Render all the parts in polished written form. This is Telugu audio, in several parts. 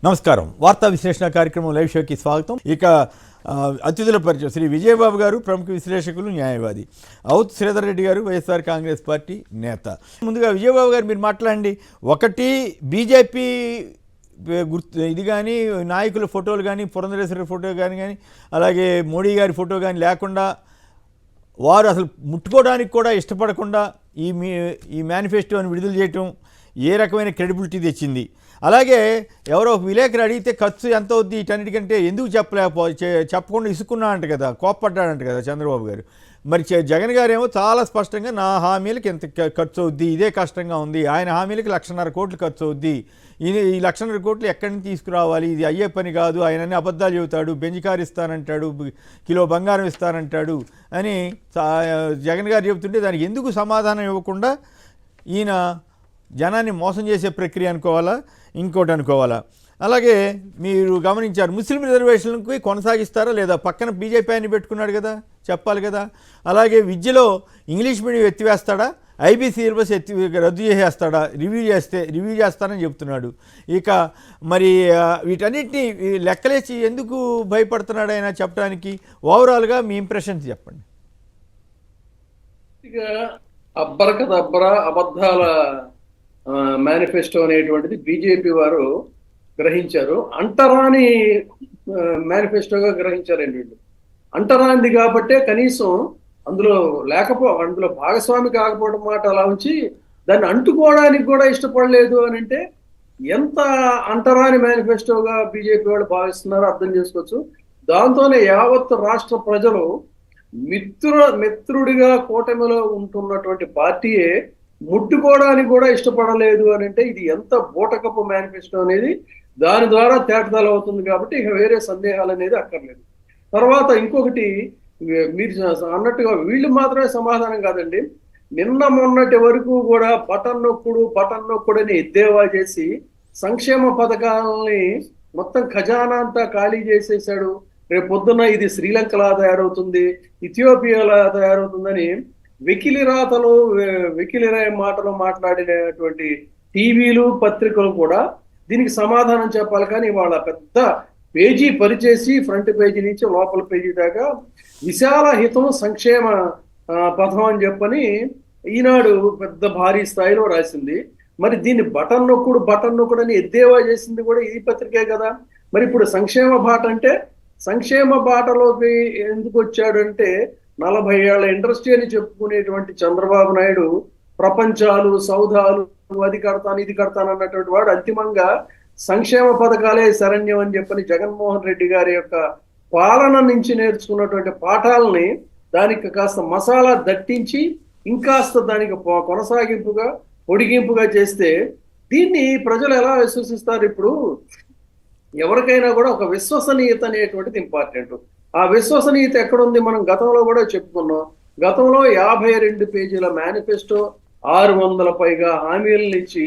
నమస్కారం. వార్తా విశ్లేషణ కార్యక్రమం లైవ్ షోకి స్వాగతం. ఇక అతిథుల పరిచయం. శ్రీ విజయబాబు గారు, ప్రముఖ విశ్లేషకులు, న్యాయవాది. అవుత్ శ్రీధర్ రెడ్డి గారు, వైఎస్ఆర్ కాంగ్రెస్ పార్టీ నేత. ముందుగా విజయబాబు గారు మీరు మాట్లాడండి. ఒకటి, బీజేపీ ఇది కానీ నాయకుల ఫోటోలు కానీ, పురంధరేశ్వరి ఫోటో కానీ అలాగే మోడీ గారి ఫోటో కానీ లేకుండా, వారు అసలు ముట్టుకోవడానికి కూడా ఇష్టపడకుండా ఈ మేనిఫెస్టోని విడుదల చేయటం ఏ రకమైన క్రెడిబిలిటీ తెచ్చింది? అలాగే ఎవరో ఒక విలేకరు అడిగితే ఖర్చు ఎంత అవుద్ది వీటన్నిటికంటే ఎందుకు చెప్పకుండా ఇసుకున్నాడంట కదా, కోప్పడ్డాడంట కదా చంద్రబాబు గారు. మరి జగన్ గారు ఏమో చాలా స్పష్టంగా నా హామీలకి ఎంత ఖర్చు అవుద్ది, ఇదే కష్టంగా ఉంది, ఆయన హామీలకి 1,50,000 కోట్లు ఖర్చు అవుద్ది, ఈ 1,50,000 కోట్లు ఎక్కడి నుంచి తీసుకురావాలి, ఇది అయ్యే పని కాదు, ఆయన అన్ని అబద్ధాలు చెబుతాడు, బెంజ్ కారు ఇస్తానంటాడు, కిలో బంగారం ఇస్తానంటాడు అని జగన్ గారు చెబుతుంటే దానికి ఎందుకు సమాధానం ఇవ్వకుండా ఈయన జనాన్ని మోసం చేసే ప్రక్రియ అనుకోవాలా, ఇంకోటి అనుకోవాలా? అలాగే మీరు గమనించారు, ముస్లిం రిజర్వేషన్లకి కొనసాగిస్తారా లేదా? పక్కన బీజేపీ ఆయన పెట్టుకున్నాడు కదా, చెప్పాలి కదా. అలాగే విద్యలో ఇంగ్లీష్ మీడియం ఎత్తివేస్తాడా, ఐబీ సిలబస్ రద్దు చేసేస్తాడా, రివ్యూ చేస్తానని చెప్తున్నాడు. ఇక మరి వీటన్నిటిని లెక్కలేసి ఎందుకు భయపడుతున్నాడు ఆయన చెప్పడానికి? ఓవరాల్గా మీ ఇంప్రెషన్స్ చెప్పండి. ఇక అబ్బరకదబ్బర అబద్ధాల మేనిఫెస్టో అనేటువంటిది బీజేపీ వారు గ్రహించారు. అంటరాని మేనిఫెస్టోగా గ్రహించారండి వీళ్ళు. అంటరానిది కాబట్టే కనీసం అందులో భాగస్వామి కాకపోవడం మాట అలా ఉంచి దాన్ని అంటుకోవడానికి కూడా ఇష్టపడలేదు అని అంటే ఎంత అంటరాని మేనిఫెస్టోగా బీజేపీ వాళ్ళు భావిస్తున్నారో అర్థం చేసుకోవచ్చు. దాంతోనే యావత్ రాష్ట్ర ప్రజలు మిత్రుడిగా కూటమిలో ఉంటున్నటువంటి పార్టీయే ముట్టుకోవడానికి కూడా ఇష్టపడలేదు అని అంటే ఇది ఎంత బూటకపు మేనిఫెస్టో అనేది దాని ద్వారా తేటతెల్లం అవుతుంది. కాబట్టి ఇక వేరే సందేహాలు అనేది అక్కర్లేదు. తర్వాత ఇంకొకటి, మీరు అన్నట్టుగా వీళ్ళు మాత్రమే సమాధానం కాదండి, నిన్న మొన్నటి వరకు కూడా బటన్ నొక్కుడు అని ఎద్దేవా చేసి సంక్షేమ పథకాలని మొత్తం ఖజానా అంతా ఖాళీ చేసేసాడు. రేపు పొద్దున్న ఇది శ్రీలంకలా తయారవుతుంది, ఇథియోపియాలా తయారవుతుందని వెకిలిరాయ మాటలు మాట్లాడినటువంటి టీవీలు, పత్రికలు కూడా దీనికి సమాధానం చెప్పాలి. కానీ వాళ్ళ పెద్ద పేజీ పరిచేసి ఫ్రంట్ పేజీ నుంచి లోపల పేజీ దాకా విశాల హితం సంక్షేమ పథం అని చెప్పని ఈనాడు పెద్ద భారీ స్థాయిలో రాసింది. మరి దీన్ని బటన్ నొక్కుడు అని ఎద్దేవా చేసింది కూడా ఈ పత్రికే కదా. మరి ఇప్పుడు సంక్షేమ బాట అంటే సంక్షేమ బాటలోకి ఎందుకు వచ్చాడు అంటే 40 ఏళ్ల ఇండస్ట్రీ అని చెప్పుకునేటువంటి చంద్రబాబు నాయుడు ప్రపంచాలు, సౌధాలు, అది కడతాను ఇది కడతాను అన్నటువంటి వాడు అంతిమంగా సంక్షేమ పథకాలే శరణ్యం అని చెప్పని జగన్మోహన్ రెడ్డి గారి యొక్క పాలన నుంచి నేర్చుకున్నటువంటి పాఠాలని దానికి కాస్త మసాలా దట్టించి ఇంకాస్త దానికి కొనసాగింపుగా పొడిగింపుగా చేస్తే దీన్ని ప్రజలు ఎలా విశ్వసిస్తారు? ఇప్పుడు ఎవరికైనా కూడా ఒక విశ్వసనీయత అనేటువంటిది ఇంపార్టెంట్. ఆ విశ్వసనీయత ఎక్కడుంది? మనం గతంలో కూడా చెప్పుకున్నాం. గతంలో 52 పేజీల మేనిఫెస్టో, 600 పైగా హామీలను ఇచ్చి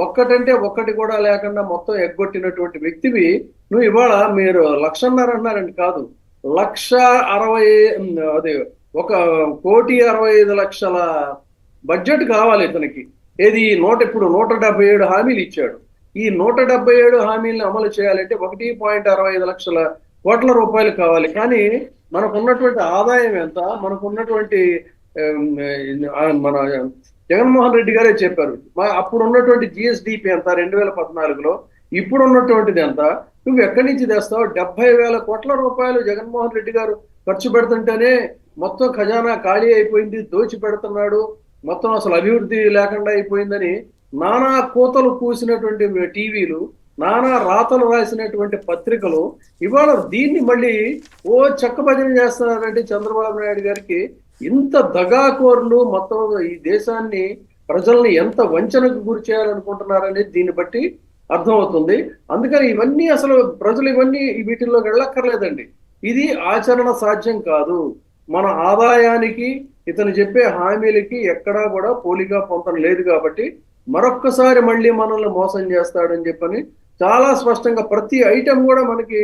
ఒక్కటంటే ఒక్కటి కూడా లేకుండా మొత్తం ఎగ్గొట్టినటువంటి వ్యక్తివి నువ్వు ఇవాళ మీరు 1,50,000 అన్నారండి, కాదు 1,60,000 బడ్జెట్ కావాలి ఇతనికి. ఏది ఇప్పుడు 177 హామీలు ఇచ్చాడు. ఈ 177 హామీలను అమలు చేయాలంటే 1.65 లక్షల కోట్ల రూపాయలు కావాలి. కానీ మనకున్నటువంటి ఆదాయం ఎంత? మనకున్నటువంటి మన జగన్మోహన్ రెడ్డి గారే చెప్పారు, అప్పుడు ఉన్నటువంటి జిఎస్డిపి ఎంత 2014లో, ఇప్పుడు ఉన్నటువంటిది ఎంత? నువ్వు ఎక్కడి నుంచి తెస్తావు? 70,000 కోట్ల రూపాయలు జగన్మోహన్ రెడ్డి గారు ఖర్చు పెడుతుంటేనే మొత్తం ఖజానా ఖాళీ అయిపోయింది, దోచి పెడుతున్నాడు, మొత్తం అసలు అభివృద్ధి లేకుండా అయిపోయిందని నానా కోతలు కూసినటువంటి టీవీలు, నానా రాతలు రాసినటువంటి పత్రికలు ఇవాళ దీన్ని మళ్ళీ చక్కభజన చేస్తున్నారంటే చంద్రబాబు నాయుడు గారికి ఇంత దగాకోర్లు మొత్తం ఈ దేశాన్ని, ప్రజల్ని ఎంత వంచనకు గురి చేయాలనుకుంటున్నారనేది దీన్ని బట్టి అర్థమవుతుంది. అందుకని ఇవన్నీ అసలు ప్రజలు వీటిల్లోకి వెళ్ళక్కర్లేదండి. ఇది ఆచరణ సాధ్యం కాదు. మన ఆదాయానికి ఇతను చెప్పే హామీలకి ఎక్కడా కూడా పోలిగా పొందడం లేదు. కాబట్టి మరొక్కసారి మళ్ళీ మనల్ని మోసం చేస్తాడని చెప్పని చాలా స్పష్టంగా ప్రతి ఐటెం కూడా మనకి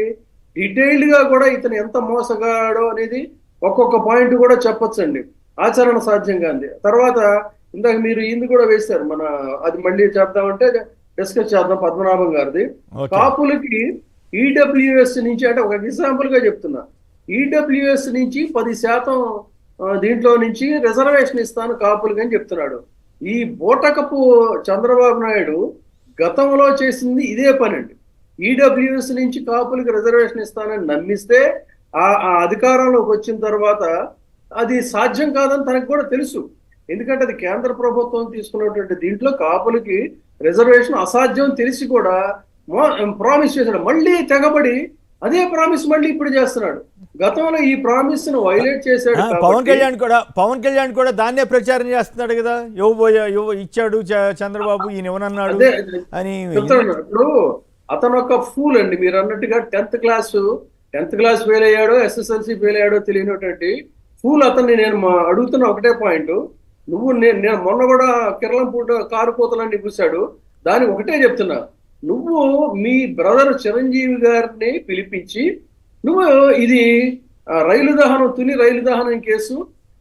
డీటెయిల్డ్ గా కూడా ఇతను ఎంత మోసగాడో అనేది ఒక్కొక్క పాయింట్ కూడా చెప్పొచ్చండి. ఆచరణ సాధ్యంగా ఉంది. తర్వాత ఇందాక మీరు ఇందు కూడా వేశారు, అది మళ్ళీ చెప్తామంటే డిస్కస్ చేద్దాం పద్మనాభం గారిది. ఓకే. కాపులకి ఈడబ్ల్యూఎస్ నుంచి, అంటే ఒక ఎగ్జాంపుల్ గా చెప్తున్నా, ఈడబ్ల్యూఎస్ నుంచి 10% దీంట్లో నుంచి రిజర్వేషన్ ఇస్తాను కాపులకి అని చెప్తున్నాడు. ఈ బూటకపు చంద్రబాబు నాయుడు గతంలో చేసింది ఇదే పనండి. ఈడబ్ల్యూఎస్ నుంచి కాపులకి రిజర్వేషన్ ఇస్తానని నమ్మిస్తే ఆ అధికారంలోకి వచ్చిన తర్వాత అది సాధ్యం కాదని తనకు కూడా తెలుసు. ఎందుకంటే అది కేంద్ర ప్రభుత్వం తీసుకున్నటువంటి దీంట్లో కాపులకి రిజర్వేషన్ అసాధ్యం తెలిసి కూడా ప్రామిస్ చేశాడు. మళ్ళీ తెగబడి అదే ప్రామిస్ మళ్ళీ ఇప్పుడు చేస్తున్నాడు. గతంలో ఈ ప్రామిస్ ను వైలేట్ చేశాడు. పవన్ కళ్యాణ్ కూడా దాన్నే ప్రచారం చేస్తున్నాడు కదా, ఇచ్చాడు చంద్రబాబు, ఈయన ఇవ్వనన్నాడు అని చెప్తాడు. ఇప్పుడు అతను ఒక ఫూల్ అండి, మీరు అన్నట్టుగా 10th క్లాస్ ఫెయిల్ అయ్యాడో SSLC ఫెయిల్ అయ్యాడో తెలియనటువంటి ఫూల్ అతన్ని. నేను అడుగుతున్న ఒకటే పాయింట్, నేను మొన్న కూడా కిరళంపూట కారు కోతలన్నీ కూర్చాడు, దాని ఒకటే చెప్తున్నా, నువ్వు మీ బ్రదర్ చిరంజీవి గారిని పిలిపించి నువ్వు ఇది తుని రైలు దహనం కేసు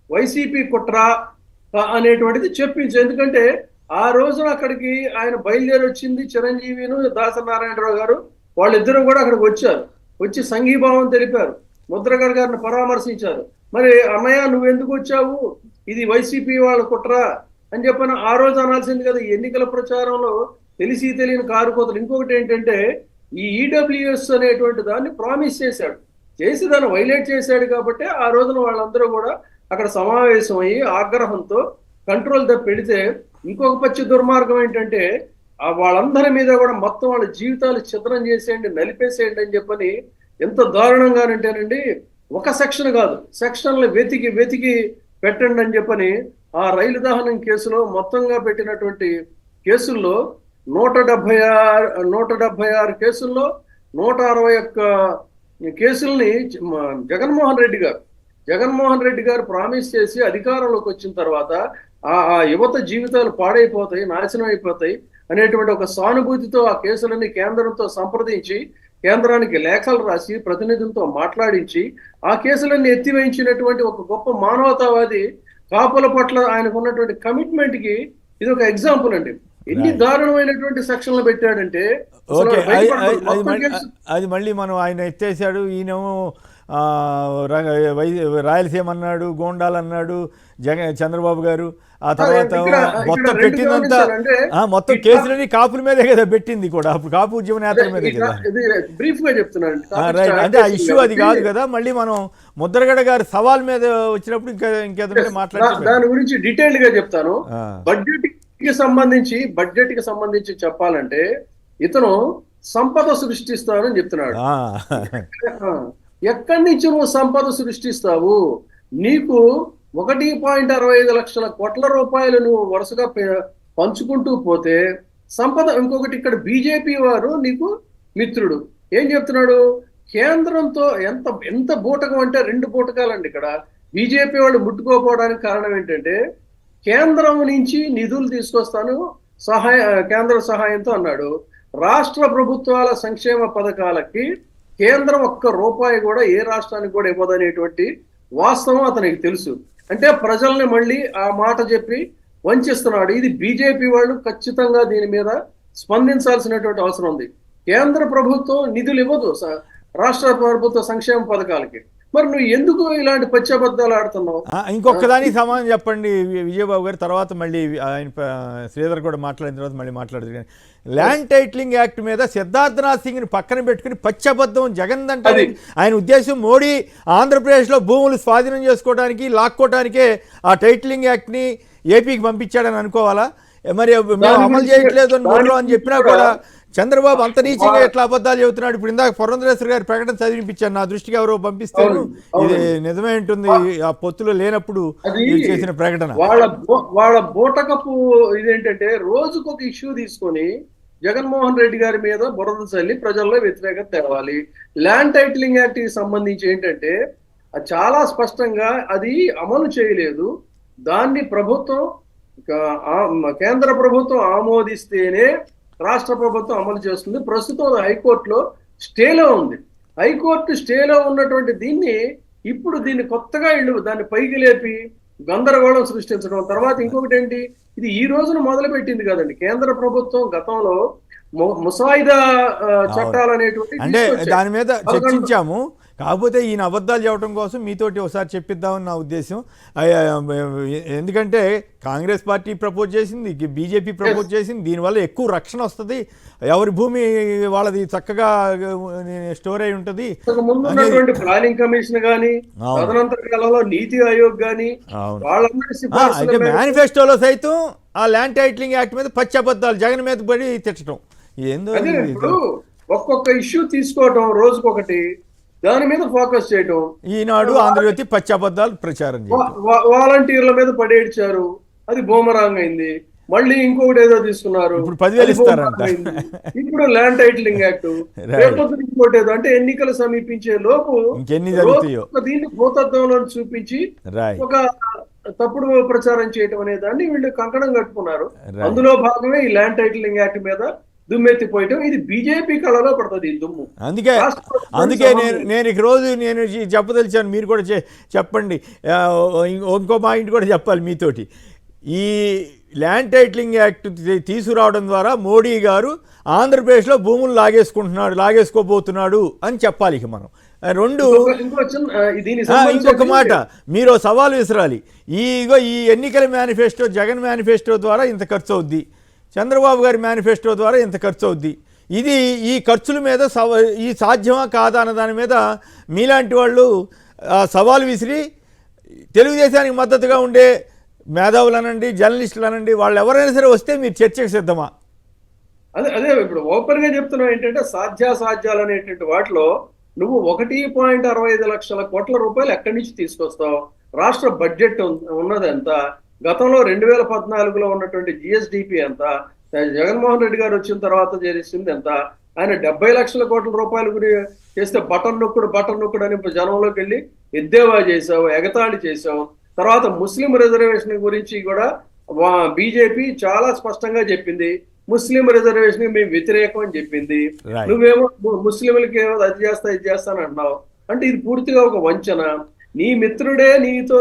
వైసీపీ కుట్ర అనేటువంటిది చెప్పించు. ఎందుకంటే ఆ రోజున అక్కడికి ఆయన బయలుదేరి వచ్చింది చిరంజీవిను దాసనారాయణరావు గారు, వాళ్ళిద్దరూ కూడా అక్కడికి వచ్చారు, వచ్చి సంఘీభావం తెలిపారు, ముద్రగడ గారిని పరామర్శించారు. మరి అన్నయ్య నువ్వెందుకు వచ్చావు, ఇది వైసీపీ వాళ్ళ కుట్ర అని చెప్పని ఆ రోజు అనాల్సింది కదా. ఎన్నికల ప్రచారంలో తెలిసి తెలియని కారు కోతలు. ఇంకొకటి ఏంటంటే ఈ ఈడబ్ల్యూఎస్ అనేటువంటి దాన్ని ప్రామిస్ చేసి దాన్ని వైలేట్ చేశాడు కాబట్టి ఆ రోజున వాళ్ళందరూ కూడా అక్కడ సమావేశం అయ్యి ఆగ్రహంతో కంట్రోల్ పెడితే, ఇంకొక పచ్చి దుర్మార్గం ఏంటంటే వాళ్ళందరి మీద కూడా మొత్తం వాళ్ళ జీవితాలు ఛిద్రం చేసేయండి, నలిపేసేయండి అని చెప్పని ఎంత దారుణంగానంటేనండి, ఒక సెక్షన్ కాదు సెక్షన్లు వెతికి పెట్టండి అని చెప్పని ఆ రైలు దహనం కేసులో మొత్తంగా పెట్టినటువంటి కేసుల్లో 176 కేసుల్లో 161 కేసుల్ని జగన్మోహన్ రెడ్డి గారు ప్రామిస్ చేసి అధికారంలోకి వచ్చిన తర్వాత ఆ యువత జీవితాలు పాడైపోతాయి, నాశనం అయిపోతాయి అనేటువంటి ఒక సానుభూతితో ఆ కేసులన్నీ కేంద్రంతో సంప్రదించి కేంద్రానికి లేఖలు రాసి ప్రతినిధులతో మాట్లాడించి ఆ కేసులన్నీ ఎత్తివేయించినటువంటి ఒక గొప్ప మానవతావాది. కాపుల పట్ల ఆయనకు ఉన్నటువంటి కమిట్మెంట్ కి ఇది ఒక ఎగ్జాంపుల్ అండి. ఎన్ని దారుణమైనటువంటి సెక్షన్లు పెట్టాడంటే అది మళ్ళీ మనం ఆయన ఎత్తేసాడు. ఈయనేమో రాయలసీమ అన్నాడు, గోండాలు అన్నాడు చంద్రబాబు గారు. ఆ తర్వాత మొత్తం పెట్టిందంతా మొత్తం కేసులని కాపుల మీదే కదా పెట్టింది కూడా, అప్పుడు కాపు ఉద్యమ నేతల మీదే కదా. బ్రీఫ్ గా చెప్తున్నాను అంటే ఆ ఇష్యూ అది కాదు కదా. మళ్ళీ మనం ముద్రగడ గారి సవాల్ మీద వచ్చినప్పుడు ఇంకేదంటే మాట్లాడి దాని గురించి డీటెయిల్డ్ గా చెప్తాను. బడ్జెట్ కి సంబంధించి చెప్పాలంటే ఇతను సంపద సృష్టిస్తానని చెప్తున్నాడు. ఎక్కడి నుంచి నువ్వు సంపద సృష్టిస్తావు? నీకు 1.65 లక్షల కోట్ల రూపాయలు నువ్వు వరుసగా పంచుకుంటూ పోతే సంపద. ఇంకొకటి, ఇక్కడ బీజేపీ వారు నీకు మిత్రుడు. ఏం చెప్తున్నాడు? కేంద్రంతో ఎంత బూటకం అంటే 2 బూటకాలండి. ఇక్కడ బీజేపీ వాళ్ళు ముట్టుకోపోవడానికి కారణం ఏంటంటే కేంద్రం నుంచి నిధులు తీసుకొస్తాను కేంద్ర సహాయంతో అన్నాడు. రాష్ట్ర ప్రభుత్వాల సంక్షేమ పథకాలకి కేంద్రం ₹1 కూడా ఏ రాష్ట్రానికి కూడా ఇవ్వదనేటువంటి వాస్తవం అతనికి తెలుసు. అంటే ప్రజల్ని మళ్ళీ ఆ మాట చెప్పి వంచిస్తున్నాడు. ఇది బీజేపీ వాళ్ళు ఖచ్చితంగా దీని మీద స్పందించాల్సినటువంటి అవసరం ఉంది. కేంద్ర ప్రభుత్వం నిధులు ఇవ్వదు రాష్ట్ర ప్రభుత్వ సంక్షేమ పథకాలకి. మరి నువ్వు ఎందుకు ఇలాంటి పచ్చబద్దాలు ఆడుతున్నావు? ఇంకొక దానికి సమాధానం చెప్పండి విజయబాబు గారు. తర్వాత మళ్ళీ ఆయన శ్రీధర్ కూడా మాట్లాడిన తర్వాత మళ్ళీ మాట్లాడుతుంది. ల్యాండ్ టైటిలింగ్ యాక్ట్ మీద సిద్ధార్థనాథ్ సింగ్ని పక్కన పెట్టుకుని పచ్చబద్ధం జగన్ అంటే ఆయన ఉద్దేశం మోడీ ఆంధ్రప్రదేశ్లో భూములు స్వాధీనం చేసుకోవడానికి లాక్కోవడానికే ఆ టైటిలింగ్ యాక్ట్ని ఏపీకి పంపించాడని అనుకోవాలా? మరి మేము అమలు చేయట్లేదు అని చెప్పినా కూడా చంద్రబాబు అంత నీచంగా ఎట్లా అబద్ధాలు చెబుతున్నాడు? ఇప్పుడు ఇందాక పురంధరేశ్వరి గారి ప్రకటన చదివినిపించాను, నా దృష్టికి ఎవరో పంపిస్తాను, ఇది నిజమే ఉంటుంది. ఆ పొత్తులో లేనప్పుడు చేసిన ప్రకటన. వాళ్ళ బూటకపు ఇదేంటంటే రోజుకొక ఇష్యూ తీసుకొని జగన్మోహన్ రెడ్డి గారి మీద బురద చల్లి ప్రజల్లో వ్యతిరేకత తేవాలి. ల్యాండ్ టైటిలింగ్ యాక్ట్ కి సంబంధించి ఏంటంటే చాలా స్పష్టంగా అది అమలు చేయలేదు. దాన్ని కేంద్ర ప్రభుత్వం ఆమోదిస్తేనే రాష్ట్ర ప్రభుత్వం అమలు చేస్తుంది. ప్రస్తుతం హైకోర్టులో స్టేలో ఉంది. హైకోర్టు స్టేలో ఉన్నటువంటి దీన్ని కొత్తగా దాన్ని పైకి లేపి గందరగోళం సృష్టించడం. తర్వాత ఇంకొకటి ఏంటి, ఇది ఈ రోజున మొదలు పెట్టింది కదండి. కేంద్ర ప్రభుత్వం గతంలో ముసాయిదా చట్టాలు అనేటువంటి అంటే తీసుకొచ్చాయి. దాని మీద చర్చించాము. కాకపోతే ఈయన అబద్ధాలు చెప్పడం కోసం మీతోటి ఒకసారి చెప్పిద్దామని నా ఉద్దేశం. ఎందుకంటే కాంగ్రెస్ పార్టీ ప్రపోజ్ చేసింది, బీజేపీ ప్రపోజ్ చేసింది, దీనివల్ల ఎక్కువ రక్షణ వస్తుంది, ఎవరి భూమి వాళ్ళది చక్కగా స్టోర్ అయి ఉంటుంది. ముందు ఉన్నటువంటి ప్లానింగ్ కమిషన్ గానీ, తదనంతర కాలంలో నీతి ఆయోగ్ గానీ, వాళ్ళందరి అయితే మేనిఫెస్టోలో సైతం ఆ ల్యాండ్ టైటిలింగ్ యాక్ట్ మీద పచ్చి అబద్ధాలు జగన్ మీద పడి తిట్టడం ఏందో. ఇప్పుడు ఒక్కొక్క ఇష్యూ తీసుకోవటం, రోజుకొకటి దాని మీద ఫోకస్ చేయటం. ఈనాడు ఆంధ్రజ్యోతి పచ్చి అబద్ధాలు ప్రచారం వాలంటీర్ల మీద పడేడ్చారు, అది బూమరాంగ్ అయింది. మళ్ళీ ఇంకొకటి ఏదో తీసుకున్నారు, ఇప్పుడు 10,000 ఇస్తారంట. ఇప్పుడు ల్యాండ్ టైటిలింగ్ యాక్ట్, రేపొద్దు ఇంకోటి ఏదో. అంటే ఎన్నికలు సమీపించే లోపు దీన్ని భూతత్వంలో చూపించి ఒక తప్పుడు ప్రచారం చేయటం అనే దాన్ని వీళ్ళు కంకణం కట్టుకున్నారు. అందులో భాగమే ఈ ల్యాండ్ టైటిలింగ్ యాక్ట్ మీద దుమ్మెత్తిపోయటం. ఇది బీజేపీ కళలో పడుతుంది ఈ దుమ్ము. అందుకే నేను ఈ రోజు నేను చెప్పదలిచాను, మీరు కూడా చెప్పండి. ఇంకో పాయింట్ కూడా చెప్పాలి మీతోటి. ఈ ల్యాండ్ టైటిలింగ్ యాక్ట్ తీసుకురావడం ద్వారా మోడీ గారు ఆంధ్రప్రదేశ్లో భూములు లాగేసుకోబోతున్నాడు అని చెప్పాలి. ఇక మనం ఇంకొక మాట, మీరు సవాలు విసరాలి. ఈ ఎన్నికల మేనిఫెస్టో, జగన్ మేనిఫెస్టో ద్వారా ఇంత ఖర్చు అవుద్ది, చంద్రబాబు గారి మేనిఫెస్టో ద్వారా ఇంత ఖర్చు అవుద్ది. ఇది ఈ ఖర్చుల మీద ఈ సాధ్యమా కాదా అన్న దాని మీద మీలాంటి వాళ్ళు సవాలు విసిరి తెలుగుదేశానికి మద్దతుగా ఉండే మేధావులు అనండి, జర్నలిస్టులు అనండి, వాళ్ళు ఎవరైనా సరే వస్తే మీరు చర్చకు సిద్ధమా? అదే ఇప్పుడు ఓపెన్ గా చెప్తున్నావు ఏంటంటే సాధ్యాసాధ్యాలు అనేటువంటి వాటిలో నువ్వు 1.65 లక్షల కోట్ల రూపాయలు ఎక్కడి నుంచి తీసుకొస్తావు? రాష్ట్ర బడ్జెట్ ఉన్నది ఎంత? గతంలో 2014లో ఉన్నటువంటి జిఎస్డిపి ఎంత? జగన్మోహన్ రెడ్డి గారు వచ్చిన తర్వాత చేసింది ఎంత? ఆయన 70 లక్షల కోట్ల రూపాయలు చేస్తే బటన్ నొక్కుడు అని జనంలోకి వెళ్ళి ఎద్దేవా చేసావు, ఎగతాళి చేసావు. తర్వాత ముస్లిం రిజర్వేషన్ గురించి కూడా బీజేపీ చాలా స్పష్టంగా చెప్పింది, ముస్లిం రిజర్వేషన్ మేము వ్యతిరేకం అని చెప్పింది. నువ్వేమో ముస్లింలకి ఏమో అది చేస్తా ఇది చేస్తాను అంటున్నావు. అంటే ఇది పూర్తిగా ఒక వంచన. నీ మిత్రుడే నీతో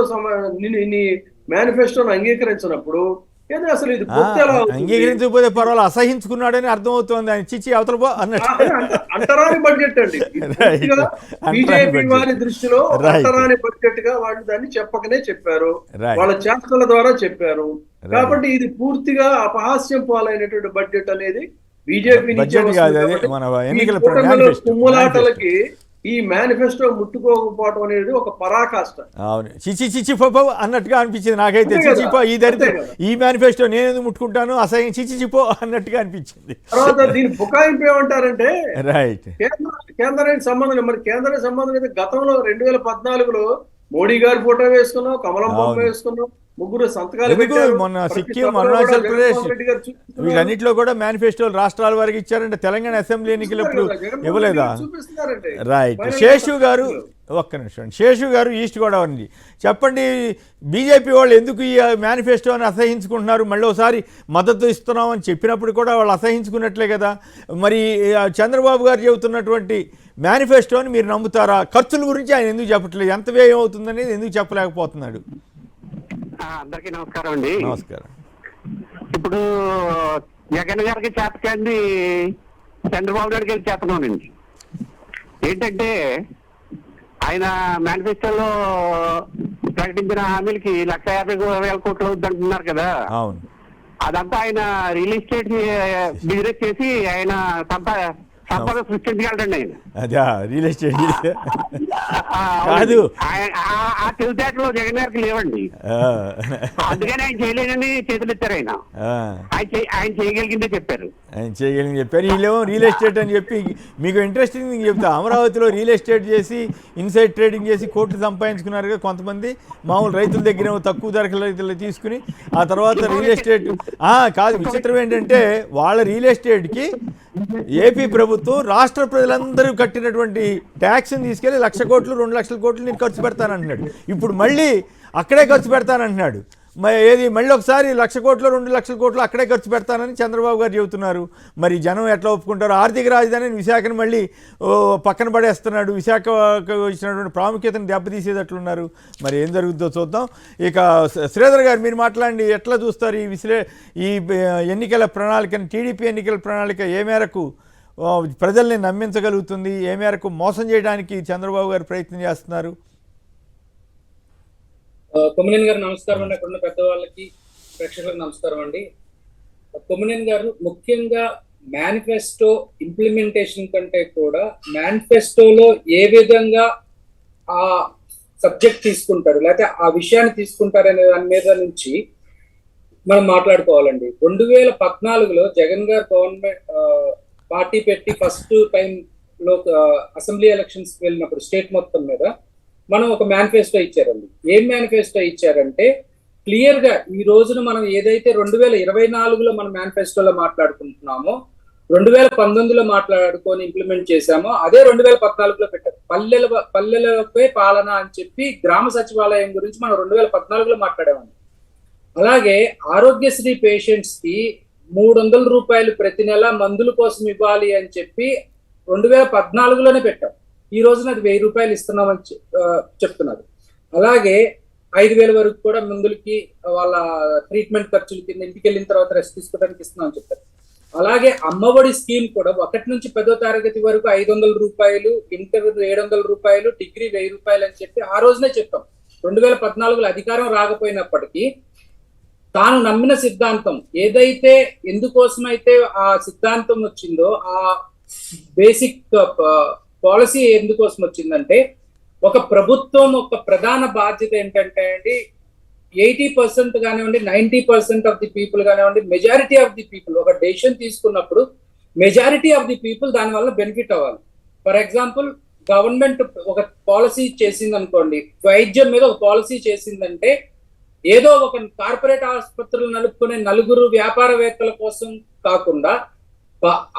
నీ మేనిఫెస్టోను అంగీకరించినప్పుడు ఏదో అసలు ఇది అంగీకరించకపోతే పర్వాలేదు, అసహించుకున్నాడని అర్థమవుతోంది. ఆయన చిచ్చి అవతల పో అన్నట్టు అంటరాని బడ్జెట్ అండి. బీజేపీ వారి దృష్టిలో అంటరాని బడ్జెట్ గా వాళ్ళు దాన్ని చెప్పకనే చెప్పారు, వాళ్ళ చేష్టల ద్వారా చెప్పారు. కాబట్టి ఇది పూర్తిగా అపహాస్యం పాలైనటువంటి బడ్జెట్ అనేది బీజేపీ కుమ్ములాటలకి ఈ మేనిఫెస్టో ముట్టుకోకపోవడం అనేది ఒక పరాకాష్ట. అవును, చిచి అన్నట్టుగా అనిపించింది నాకైతే. చిచిపో ఈ దరిద్రం, ఈ మేనిఫెస్టో నేను ముట్టుకుంటాను, అసహ్యం చిచిపో అన్నట్టుగా అనిపించింది. తర్వాత దీని బుకాయింపు ఏమంటారంటే రైట్ కేంద్రానికి సంబంధం లేదు. మరి కేంద్రానికి సంబంధం అయితే గతంలో 2014లో మోడీ గారి ఫోటో వేసుకున్నాం, కమలం బొమ్మ వేసుకున్నాం, ముగ్గురు సంతకాలు పెట్టారు. మొన్న సిక్కిం, అరుణాచల్ ప్రదేశ్ వీటన్నిటిలో కూడా మేనిఫెస్టోలు రాష్ట్రాల వరకు ఇచ్చారంటే తెలంగాణ అసెంబ్లీ ఎన్నికలప్పుడు ఇవ్వలేదా? రైట్. శేషు గారు ఒక్క నిమిషం. శేషు గారు ఈస్ట్ గోదావరి నుంచి చెప్పండి, బీజేపీ వాళ్ళు ఎందుకు ఈ మేనిఫెస్టోని అసహించుకుంటున్నారు? మళ్ళీ ఒకసారి మద్దతు ఇస్తున్నామని చెప్పినప్పుడు కూడా వాళ్ళు అసహించుకున్నట్లే కదా. మరి చంద్రబాబు గారు చెబుతున్నటువంటి మేనిఫెస్టోని మీరు నమ్ముతారా? ఖర్చుల గురించి ఆయన ఎందుకు చెప్పట్లేదు? ఎంత వ్యయం అవుతుందనేది ఎందుకు చెప్పలేకపోతున్నాడు? అందరికీ నమస్కారం అండి. నమస్కారం. ఇప్పుడు జగన్ గారికి చేతకండి, చంద్రబాబు గారికి చేతనండి. ఏంటంటే ఆయన మేనిఫెస్టోలో ప్రకటించిన హామీలకి 150,000 కోట్లు అవుతుందంటున్నారు కదా. అవును. అదంతా ఆయన రియల్ ఎస్టేట్ బిజినెస్ చేసి ఆయన సంపద సృష్టించగలడండి ఆయన. అదే రియల్ ఎస్టేట్ కాదు, ఆ తెలివితేటలో జగన్ గారికి లేవండి. అందుకని ఆయన చేయలేదని చేతులు ఎత్తారు. ఆయన చేయగలిగిందే చెప్పారు. వీళ్ళేమో రియల్ ఎస్టేట్ అని చెప్పి మీకు ఇంట్రెస్టింగ్ చెప్తా. అమరావతిలో రియల్ ఎస్టేట్ చేసి ఇన్సైడ్ ట్రేడింగ్ చేసి కోట్లు సంపాదించుకున్నారు కొంతమంది. మామూలు రైతుల దగ్గర తక్కువ ధరకు రైతులు తీసుకుని ఆ తర్వాత రియల్ ఎస్టేట్ కాదు. విచిత్రం ఏంటంటే వాళ్ళ రియల్ ఎస్టేట్కి ఏపీ ప్రభుత్వం రాష్ట్ర ప్రజలందరూ కట్టినటువంటి ట్యాక్స్ని తీసుకెళ్లి 1,00,000 కోట్లు 2 లక్షల కోట్లు నేను ఖర్చు పెడతానంటున్నాడు. ఇప్పుడు మళ్ళీ అక్కడే ఖర్చు పెడతానంటున్నాడు. మరి ఏది మళ్ళీ ఒకసారి 1,00,000 కోట్లు 2,00,000 కోట్లు అక్కడే ఖర్చు పెడతానని చంద్రబాబు గారు చెబుతున్నారు. మరి జనం ఎట్లా ఒప్పుకుంటారు? ఆర్థిక రాజధానిని విశాఖను మళ్ళీ పక్కన పడేస్తున్నాడు. విశాఖకు ఇచ్చినటువంటి ప్రాముఖ్యతను దెబ్బతీసేటట్లున్నారు. మరి ఏం జరుగుతుందో చూద్దాం. ఇక శ్రీధర్ గారు మీరు మాట్లాడండి, ఎట్లా చూస్తారు ఈ ఎన్నికల ప్రణాళికను? టీడీపీ ఎన్నికల ప్రణాళిక ఏ మేరకు ప్రజల్ని నమ్మించగలుగుతుంది? ఏ మేరకు మోసం చేయడానికి చంద్రబాబు గారు ప్రయత్నం చేస్తున్నారు? కొమ్మినేని గారు నమస్కారం అండి. అక్కడ ఉన్న పెద్దవాళ్ళకి ప్రేక్షకులకు నమస్కారం అండి. కొమ్మినేని గారు ముఖ్యంగా మేనిఫెస్టో ఇంప్లిమెంటేషన్ కంటే కూడా మేనిఫెస్టోలో ఏ విధంగా ఆ సబ్జెక్ట్ తీసుకుంటారు లేకపోతే ఆ విషయాన్ని తీసుకుంటారు అనే దాని మీద నుంచి మనం మాట్లాడుకోవాలండి. 2014లో జగన్ గారు గవర్నమెంట్ పార్టీ పెట్టి ఫస్ట్ టైంలో అసెంబ్లీ ఎలక్షన్స్ వెళ్ళినప్పుడు స్టేట్ మొత్తం మీద మనం ఒక మేనిఫెస్టో ఇచ్చారండి. ఏం మేనిఫెస్టో ఇచ్చారంటే క్లియర్ గా ఈ రోజున మనం ఏదైతే 2024లో మనం మేనిఫెస్టోలో మాట్లాడుకుంటున్నామో 2019లో మాట్లాడుకొని ఇంప్లిమెంట్ చేశామో అదే 2014లో పెట్టారు. పల్లెలపై పాలన అని చెప్పి గ్రామ సచివాలయం గురించి మనం 2014లో మాట్లాడామండి. అలాగే ఆరోగ్యశ్రీ పేషెంట్స్ కి 300 రూపాయలు ప్రతి నెల మందుల కోసం ఇవ్వాలి అని చెప్పి 2014లోనే పెట్టాం. ఈ రోజున అది 1000 రూపాయలు ఇస్తున్నామని చెప్తున్నారు. అలాగే 5,000 వరకు కూడా మందులకి వాళ్ళ ట్రీట్మెంట్ ఖర్చుల కింద ఇంటికి వెళ్ళిన తర్వాత రెస్ట్ తీసుకోవడానికి ఇస్తున్నామని చెప్తారు. అలాగే అమ్మఒడి స్కీమ్ కూడా 1 నుంచి 10వ తరగతి వరకు 500 రూపాయలు, ఇంటర్ 700 రూపాయలు, డిగ్రీ 1000 రూపాయలు అని చెప్పి ఆ రోజునే చెప్పాం. 2014లో అధికారం రాకపోయినప్పటికీ తాను నమ్మిన సిద్ధాంతం ఏదైతే ఎందుకోసమైతే ఆ సిద్ధాంతం వచ్చిందో ఆ బేసిక్ పాలసీ ఎందుకోసం వచ్చిందంటే ఒక ప్రభుత్వం ఒక ప్రధాన బాధ్యత ఏంటంటే అండి 80% కానివ్వండి 90% ఆఫ్ ది పీపుల్ కానివ్వండి మెజారిటీ ఆఫ్ ది పీపుల్ ఒక డెసిషన్ తీసుకున్నప్పుడు మెజారిటీ ఆఫ్ ది పీపుల్ దాని వల్ల బెనిఫిట్ అవ్వాలి. ఫర్ ఎగ్జాంపుల్ గవర్నమెంట్ ఒక పాలసీ చేసింది అనుకోండి, వైద్యం మీద ఒక పాలసీ చేసిందంటే ఏదో ఒక కార్పొరేట్ ఆసుపత్రులు నడుపుకునే 4 వ్యాపారవేత్తల కోసం కాకుండా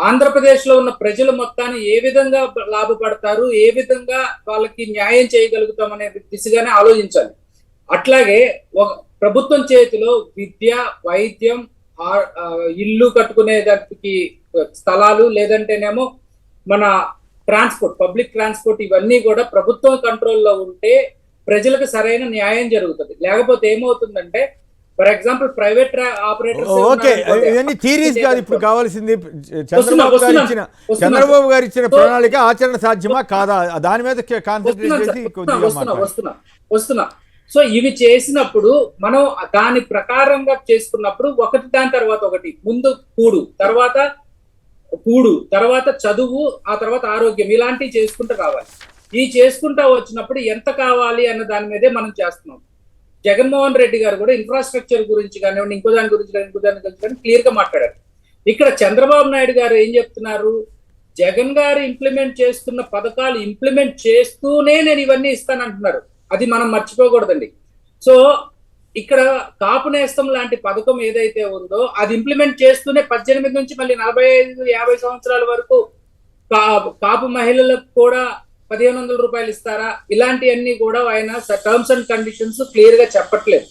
ఆంధ్రప్రదేశ్ లో ఉన్న ప్రజల మొత్తాన్ని ఏ విధంగా లాభపడతారు, ఏ విధంగా వాళ్ళకి న్యాయం చేయగలుగుతాం అనే దిశగానే ఆలోచించాలి. అట్లాగే ఒక ప్రభుత్వం చేతిలో విద్య, వైద్యం, ఇల్లు కట్టుకునే దానికి స్థలాలు, లేదంటేనేమో మన ట్రాన్స్పోర్ట్, పబ్లిక్ ట్రాన్స్పోర్ట్, ఇవన్నీ కూడా ప్రభుత్వం కంట్రోల్లో ఉంటే ప్రజలకు సరైన న్యాయం జరుగుతుంది. లేకపోతే ఏమవుతుందంటే ఫర్ ఎగ్జాంపుల్ ప్రైవేట్ ఆపరేటర్స్ ఇవన్నీ థియరీస్ కాదు, ఇప్పుడు కావాల్సింది చంద్రబాబు గారు ఇచ్చిన ప్రణాళిక ఆచరణ సాధ్యమా కాదా దాని మీద కాన్సంట్రేట్ చేసి వస్తున్నా. సో ఇవి చేసినప్పుడు మనం దాని ప్రకారంగా చేసుకున్నప్పుడు ఒకటి దాని తర్వాత ఒకటి, ముందు తర్వాత చదువు, ఆ తర్వాత ఆరోగ్యం, ఇలాంటివి చేసుకుంటూ రావాలి. ఈ చేసుకుంటా వచ్చినప్పుడు ఎంత కావాలి అన్న దాని మీదే మనం చేస్తున్నాం. జగన్మోహన్ రెడ్డి గారు కూడా ఇన్ఫ్రాస్ట్రక్చర్ గురించి కానివ్వండి, ఇంకో దాని గురించి కానీ క్లియర్ గా మాట్లాడారు. ఇక్కడ చంద్రబాబు నాయుడు గారు ఏం చెప్తున్నారు, జగన్ గారు ఇంప్లిమెంట్ చేస్తున్న పథకాలు ఇంప్లిమెంట్ చేస్తూనే నేను ఇవన్నీ ఇస్తానంటున్నారు. అది మనం మర్చిపోకూడదండి. సో ఇక్కడ కాపు నేస్తం లాంటి పథకం ఏదైతే ఉందో అది ఇంప్లిమెంట్ చేస్తూనే 18 నుంచి మళ్ళీ 45-50 సంవత్సరాల వరకు కాపు మహిళలకు కూడా 1,500 రూపాయలు ఇస్తారా, ఇలాంటివన్నీ కూడా ఆయన టర్మ్స్ అండ్ కండిషన్స్ క్లియర్ గా చెప్పట్లేదు.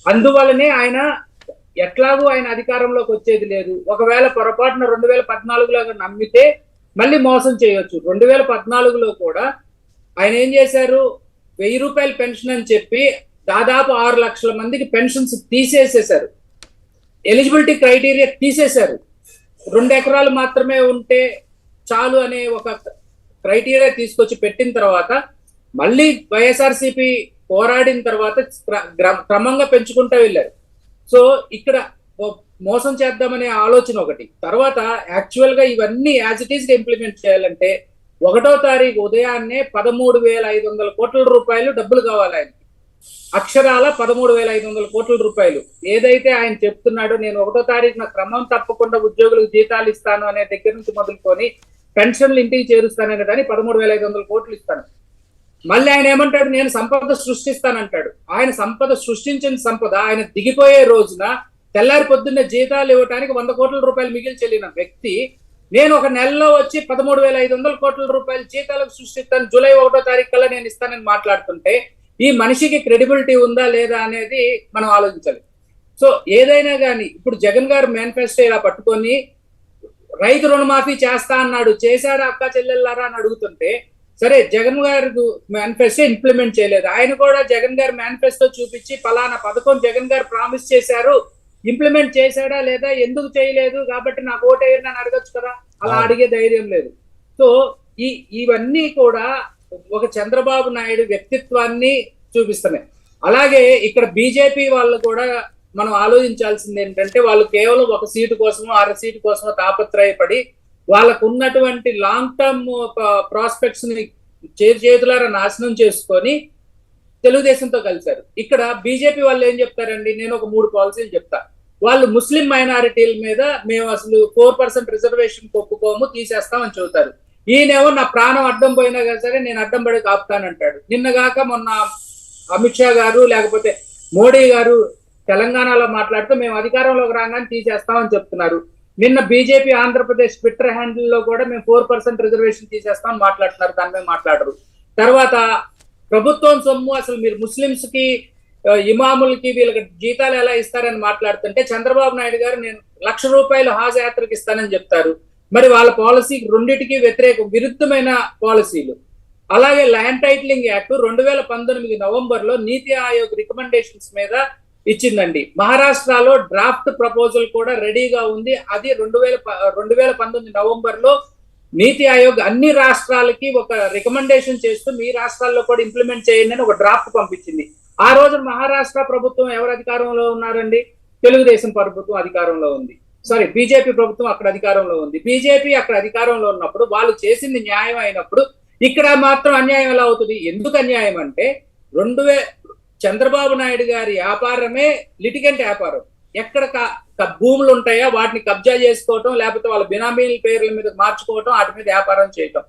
అందువల్లనే ఆయన ఎట్లాగూ ఆయన అధికారంలోకి వచ్చేది లేదు. ఒకవేళ పొరపాటున 2014లో నమ్మితే మళ్ళీ మోసం చేయొచ్చు. 2014లో కూడా ఆయన ఏం చేశారు, 1000 రూపాయల పెన్షన్ అని చెప్పి దాదాపు 6 లక్షల మందికి పెన్షన్స్ తీసేసేశారు. ఎలిజిబిలిటీ క్రైటీరియా తీసేశారు. 2 ఎకరాలు మాత్రమే ఉంటే చాలు అనే ఒక క్రైటీరియా తీసుకొచ్చి పెట్టిన తర్వాత మళ్ళీ వైఎస్ఆర్సీపీ పోరాడిన తర్వాత క్రమంగా పెంచుకుంటూ వెళ్ళారు. సో ఇక్కడ మోసం చేద్దామనే ఆలోచన ఒకటి. తర్వాత యాక్చువల్ గా ఇవన్నీ యాజ్ ఇట్ ఈస్ గా ఇంప్లిమెంట్ చేయాలంటే 1వ తారీఖు ఉదయాన్నే 13,500 కోట్ల రూపాయలు డబ్బులు కావాలి ఆయనకి. అక్షరాల 13,500 కోట్ల రూపాయలు. ఏదైతే ఆయన చెప్తున్నాడో నేను 1వ తారీఖున క్రమం తప్పకుండా ఉద్యోగులకు జీతాలు ఇస్తాను అనే దగ్గర నుంచి మొదలుకొని పెన్షన్లు ఇంటికి చేరుస్తాననే దాన్ని 13,500 కోట్లు ఇస్తాను. మళ్ళీ ఆయన ఏమంటాడు, నేను సంపద సృష్టిస్తానంటాడు. ఆయన సంపద సృష్టించిన సంపద ఆయన దిగిపోయే రోజున తెల్లారి పొద్దున్నే జీతాలు ఇవ్వడానికి 100 కోట్ల రూపాయలు మిగిలి చెల్లిన వ్యక్తి నేను ఒక నెలలో వచ్చి 13,500 కోట్ల రూపాయలు జీతాలకు సృష్టిస్తాను, జూలై 1వ తారీఖు కల్లా నేను ఇస్తానని మాట్లాడుతుంటే ఈ మనిషికి క్రెడిబిలిటీ ఉందా లేదా అనేది మనం ఆలోచించాలి. సో ఏదైనా కానీ ఇప్పుడు జగన్ గారు మేనిఫెస్టో ఇలా పట్టుకొని రైతు రుణమాఫీ చేస్తా అన్నాడు, చేశాడా అక్క చెల్లెళ్ళారా అని అడుగుతుంటే, సరే జగన్ గారు మేనిఫెస్టో ఇంప్లిమెంట్ చేయలేదు, ఆయన కూడా జగన్ గారు మేనిఫెస్టో చూపించి పలానా పథకం జగన్ గారు ప్రామిస్ చేశారు, ఇంప్లిమెంట్ చేశాడా లేదా, ఎందుకు చేయలేదు కాబట్టి నాకు ఓటేయండి అని అడగచ్చు కదా, అలా అడిగే ధైర్యం లేదు. సో ఇవన్నీ కూడా ఒక చంద్రబాబు నాయుడు వ్యక్తిత్వాన్ని చూపిస్తున్నాయి. అలాగే ఇక్కడ బీజేపీ వాళ్ళు కూడా మనం ఆలోచించాల్సింది ఏంటంటే, వాళ్ళు కేవలం ఒక సీటు కోసమో 6 సీటు కోసమో తాపత్రయపడి వాళ్ళకు ఉన్నటువంటి లాంగ్ టర్మ్ ప్రాస్పెక్ట్స్ ని చేతులారా నాశనం చేసుకొని తెలుగుదేశంతో కలిశారు. ఇక్కడ బీజేపీ వాళ్ళు ఏం చెప్తారండి, నేను ఒక 3 పాలసీలు చెప్తా. వాళ్ళు ముస్లిం మైనారిటీల మీద మేము అసలు 4% రిజర్వేషన్ ఒప్పుకోము, తీసేస్తామని చెబుతారు. ఈయనేమో నా ప్రాణం అడ్డం పోయినా కదా సరే నేను అడ్డం పడి కాపుతానంటాడు. నిన్నగాక మొన్న అమిత్ షా గారు లేకపోతే మోడీ గారు తెలంగాణలో మాట్లాడుతూ మేము అధికారంలోకి రాగానే తీసేస్తామని చెప్తున్నారు. నిన్న బీజేపీ ఆంధ్రప్రదేశ్ ట్విట్టర్ హ్యాండిల్లో కూడా మేము 4% రిజర్వేషన్ తీసేస్తామని మాట్లాడుతున్నారు, దాని మీద మాట్లాడరు. తర్వాత ప్రభుత్వం సొమ్ము అసలు మీరు ముస్లింస్ కి ఇమాములకి వీళ్ళకి జీతాలు ఎలా ఇస్తారని మాట్లాడుతుంటే చంద్రబాబు నాయుడు గారు నేను ₹1,00,000 హాజ్ యాత్రకి ఇస్తానని చెప్తారు. మరి వాళ్ళ పాలసీకి రెండింటికి విరుద్ధమైన పాలసీలు. అలాగే ల్యాండ్ టైటిలింగ్ యాక్ట్ 2019 నవంబర్లో నీతి ఆయోగ్ రికమెండేషన్స్ మీద ఇచ్చిందండి. మహారాష్ట్రలో డ్రాఫ్ట్ ప్రపోజల్ కూడా రెడీగా ఉంది. అది 2019 నవంబర్లో నీతి ఆయోగ్ అన్ని రాష్ట్రాలకి ఒక రికమెండేషన్ చేస్తూ మీ రాష్ట్రాల్లో కూడా ఇంప్లిమెంట్ చేయండి అని ఒక డ్రాఫ్ట్ పంపించింది. ఆ రోజు మహారాష్ట్ర ప్రభుత్వం ఎవరు అధికారంలో ఉన్నారండి? తెలుగుదేశం ప్రభుత్వం అధికారంలో ఉంది. సారీ, బీజేపీ ప్రభుత్వం అక్కడ అధికారంలో ఉంది. బీజేపీ అక్కడ అధికారంలో ఉన్నప్పుడు వాళ్ళు చేసింది న్యాయం అయినప్పుడు ఇక్కడ మాత్రం అన్యాయం ఎలా అవుతుంది? ఎందుకు అన్యాయం అంటే చంద్రబాబు నాయుడు గారి వ్యాపారమే లిటిగెంట్ వ్యాపారం. ఎక్కడ భూములు ఉంటాయో వాటిని కబ్జా చేసుకోవటం, లేకపోతే వాళ్ళ బినామీల పేర్ల మీద మార్చుకోవటం, వాటి మీద వ్యాపారం చేయటం.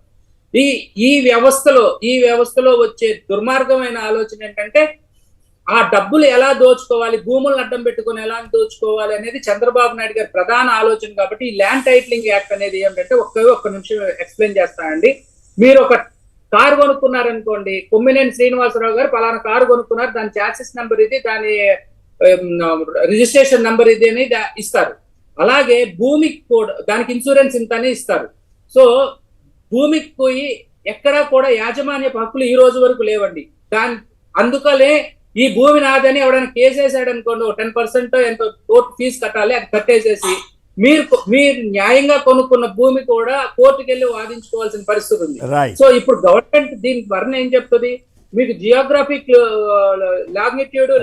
ఈ వ్యవస్థలో వచ్చే దుర్మార్గమైన ఆలోచన ఏంటంటే ఆ డబ్బులు ఎలా దోచుకోవాలి, భూములను అడ్డం పెట్టుకుని ఎలా దోచుకోవాలి అనేది చంద్రబాబు నాయుడు గారి ప్రధాన ఆలోచన. కాబట్టి ఈ ల్యాండ్ టైటిలింగ్ యాక్ట్ అనేది ఏంటంటే ఒక్క నిమిషం ఎక్స్ప్లెయిన్ చేస్తానండి. మీరు ఒక కారు కొనుక్కున్నారనుకోండి, కొమ్మినేని శ్రీనివాసరావు గారు పలానా కారు కొనుక్కున్నారు, దాని చాసిస్ నెంబర్ ఇది, దాని రిజిస్ట్రేషన్ నెంబర్ ఇది అని ఇస్తారు. అలాగే భూమికి కూడా దానికి ఇన్సూరెన్స్ ఇంత అని ఇస్తారు. సో భూమికి పోయి ఎక్కడా కూడా యాజమాన్య హక్కులు ఈ రోజు వరకు లేవండి. అందుకనే ఈ భూమి నాదని ఎవరైనా కేసేసాడు అనుకోండి, 10% ఎంతో కోర్టు ఫీజు కట్టాలి, అది కట్టేసేసి మీరు న్యాయంగా కొనుక్కున్న భూమి కూడా కోర్టుకు వెళ్ళి వాదించుకోవాల్సిన పరిస్థితి ఉంది. సో ఇప్పుడు గవర్నమెంట్ దీని వర్ణ ఏం చెప్తుంది, మీకు జియోగ్రాఫిక్ లాంగిట్యూడ్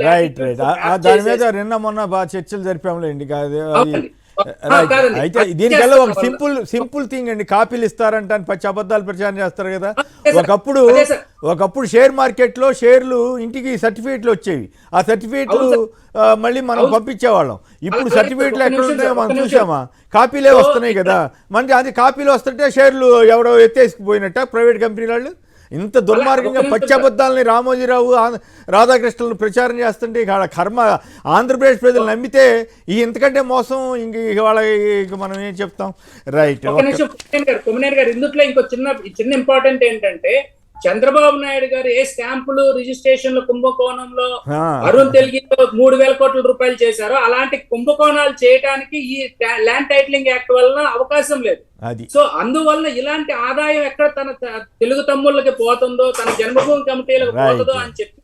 దాని మీద నిన్న మొన్న బాగా చర్చలు జరిపాములేండి. అయితే దీనికల్లా ఒక సింపుల్ థింగ్ అండి, కాపీలు ఇస్తారంట అని పచ్చి అబద్ధాలు ప్రచారం చేస్తారు కదా. ఒకప్పుడు షేర్ మార్కెట్ లో షేర్లు ఇంటికి సర్టిఫికేట్లు వచ్చేవి, ఆ సర్టిఫికేట్లు మళ్ళీ మనం పంపించేవాళ్ళం. ఇప్పుడు సర్టిఫికేట్లు ఎక్కడ ఉన్నాయో మనం చూసామా? కాపీలే వస్తున్నాయి కదా. మనకి అది కాపీలు వస్తుంటే షేర్లు ఎవరో ఎత్తేసుకుపోయినట్ట ప్రైవేట్ కంపెనీ వాళ్ళు. ఇంత దుర్మార్గంగా పచ్చబద్దాలని రామోజీరావు రాధాకృష్ణులను ప్రచారం చేస్తుంటే ఇక కర్మ ఆంధ్రప్రదేశ్ ప్రజలు నమ్మితే ఇంతకంటే మోసం ఇంక వాళ్ళకి మనం ఏం చెప్తాం? రైట్. కొమ్మినేని గారు ఇందుట్లో ఇంకో చిన్న ఇంపార్టెంట్ ఏంటంటే, చంద్రబాబు నాయుడు గారు ఏ స్టాంపులు రిజిస్ట్రేషన్లు కుంభకోణంలో అరుణ్ తెల్గితో 3,000 కోట్ల రూపాయలు చేశారో అలాంటి కుంభకోణాలు చేయడానికి ఈ ల్యాండ్ టైటిలింగ్ యాక్ట్ వలన అవకాశం లేదు. సో అందువలన ఇలాంటి ఆదాయం ఎక్కడ తన తెలుగు తమ్ముళ్ళకి పోతుందో, తన జన్మభూమి కమిటీలకు పోతుందో అని చెప్పి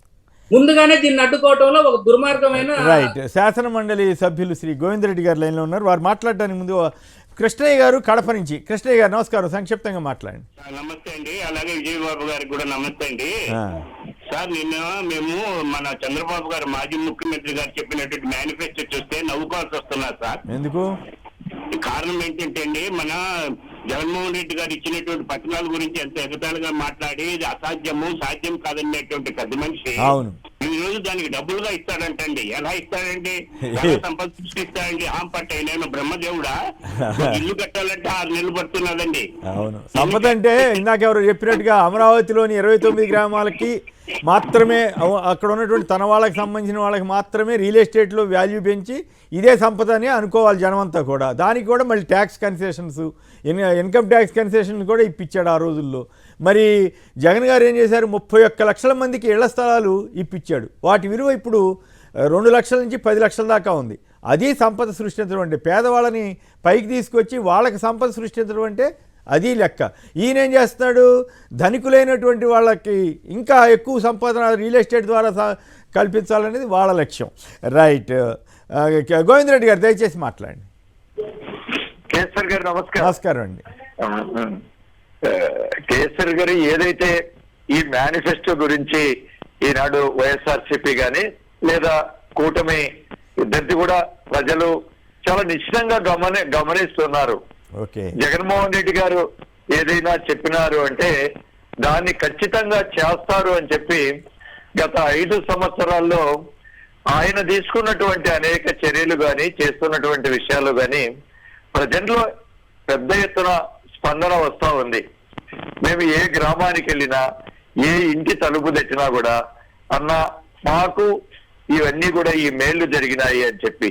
ముందుగానే దీన్ని అడ్డుకోవడంలో ఒక దుర్మార్గమైన. రైట్. శాసన మండలి సభ్యులు శ్రీ గోవిందరెడ్డి గారు లైన్లో ఉన్నారు. వారు మాట్లాడడానికి ముందు కృష్ణయ్య గారు కడప నుంచి. కృష్ణయ్య గారు నమస్కారం, సంక్షిప్తంగా మాట్లాడండి. నమస్తే అండి. అలాగే విజయబాబు గారికి కూడా నమస్తే అండి. సార్, నిన్న మేము మన చంద్రబాబు గారు మాజీ ముఖ్యమంత్రి గారు చెప్పినటువంటి మేనిఫెస్టో చూస్తే నవ్వుకోవాల్సి వస్తున్నారు సార్. ఎందుకు? కారణం ఏంటంటే అండి, మన జగన్మోహన్ రెడ్డి గారు ఇచ్చినటువంటి పథకాల గురించి ఎంత ఎగతాళిగా మాట్లాడి ఇది అసాధ్యము సాధ్యం కాదనేటువంటి పెద్ద మనిషి ఈ రోజు దానికి డబ్బులుగా ఇస్తాడంటండి. ఎలా ఇస్తాడండి? సంపద సృష్టిస్తాడండి. పట్ట నేను బ్రహ్మదేవుడా? ఇల్లు కట్టాలంటే 6 నెలలు పడుతున్నదండి. అవును, సంపద అంటే ఇందాక ఎవరు చెప్పినట్టుగా అమరావతిలోని 29 గ్రామాలకి మాత్రమే అక్కడ ఉన్నటువంటి తన వాళ్ళకి సంబంధించిన వాళ్ళకి మాత్రమే రియల్ ఎస్టేట్లో వాల్యూ పెంచి ఇదే సంపద అని అనుకోవాలి జనమంతా కూడా. దానికి కూడా మళ్ళీ tax concessions, income tax concessions కూడా ఇప్పించాడు ఆ రోజుల్లో. మరి జగన్ గారు ఏం చేశారు, 31 లక్షల మందికి ఇళ్ల స్థలాలు ఇప్పించాడు. వాటి విలువ ఇప్పుడు 2 లక్షల నుంచి 10 లక్షల దాకా ఉంది. అది సంపద సృష్టించడం అంటే, పేదవాళ్ళని పైకి తీసుకొచ్చి వాళ్ళకి సంపద సృష్టించడం అంటే అది లెక్క. ఈయన ఏం చేస్తున్నాడు, ధనికులైనటువంటి వాళ్ళకి ఇంకా ఎక్కువ సంపాదన రియల్ ఎస్టేట్ ద్వారా కల్పించాలనేది వాళ్ళ లక్ష్యం. రైట్. గోవిందరెడ్డి గారు దయచేసి మాట్లాడండి. కేసర్ గారు నమస్కారం. నమస్కారం అండి. కేసర్ గారు ఏదైతే ఈ మేనిఫెస్టో గురించి ఈనాడు వైఎస్ఆర్సీపీ గాని లేదా కూటమి ఇద్దరిది కూడా ప్రజలు చాలా నిశ్చితంగా గమనిస్తున్నారు. ఓకే. జగన్మోహన్ రెడ్డి గారు ఏదైనా చెప్పినారు అంటే దాన్ని ఖచ్చితంగా చేస్తారు అని చెప్పి గత 5 సంవత్సరాల్లో ఆయన తీసుకున్నటువంటి అనేక చర్యలు గాని చేస్తున్నటువంటి విషయాలు గాని ప్రజల్లో పెద్ద ఎత్తున స్పందన వస్తా ఉంది. మేము ఏ గ్రామానికి వెళ్ళినా ఏ ఇంటి తలుపు తెచ్చినా కూడా అన్న మాకు ఇవన్నీ కూడా ఈ మేళ్లు జరిగినాయి అని చెప్పి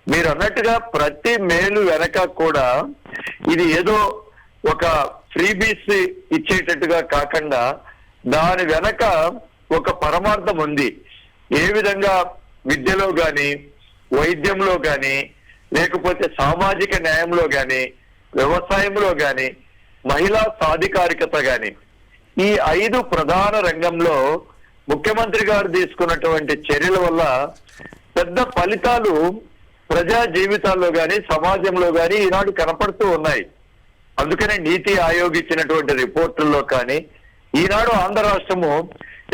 మీరు అన్నట్టుగా ప్రతి మేలు వెనక కూడా ఇది ఏదో ఒక ఫ్రీబీస్ ఇచ్చేటట్టుగా కాకుండా దాని వెనక ఒక పరమార్థం ఉంది. ఏ విధంగా విద్యలో గాని, వైద్యంలో గాని, లేకపోతే సామాజిక న్యాయంలో గాని, వ్యవసాయంలో గాని, మహిళా సాధికారికత గాని, ఈ 5 ప్రధాన రంగంలో ముఖ్యమంత్రి గారు తీసుకున్నటువంటి చర్యల వల్ల పెద్ద ఫలితాలు ప్రజా జీవితాల్లో గాని, సమాజంలో గాని ఈనాడు కనపడుతూ ఉన్నాయి. అందుకనే నీతి ఆయోగ్ ఇచ్చినటువంటి రిపోర్టుల్లో కానీ ఈనాడు ఆంధ్ర రాష్ట్రము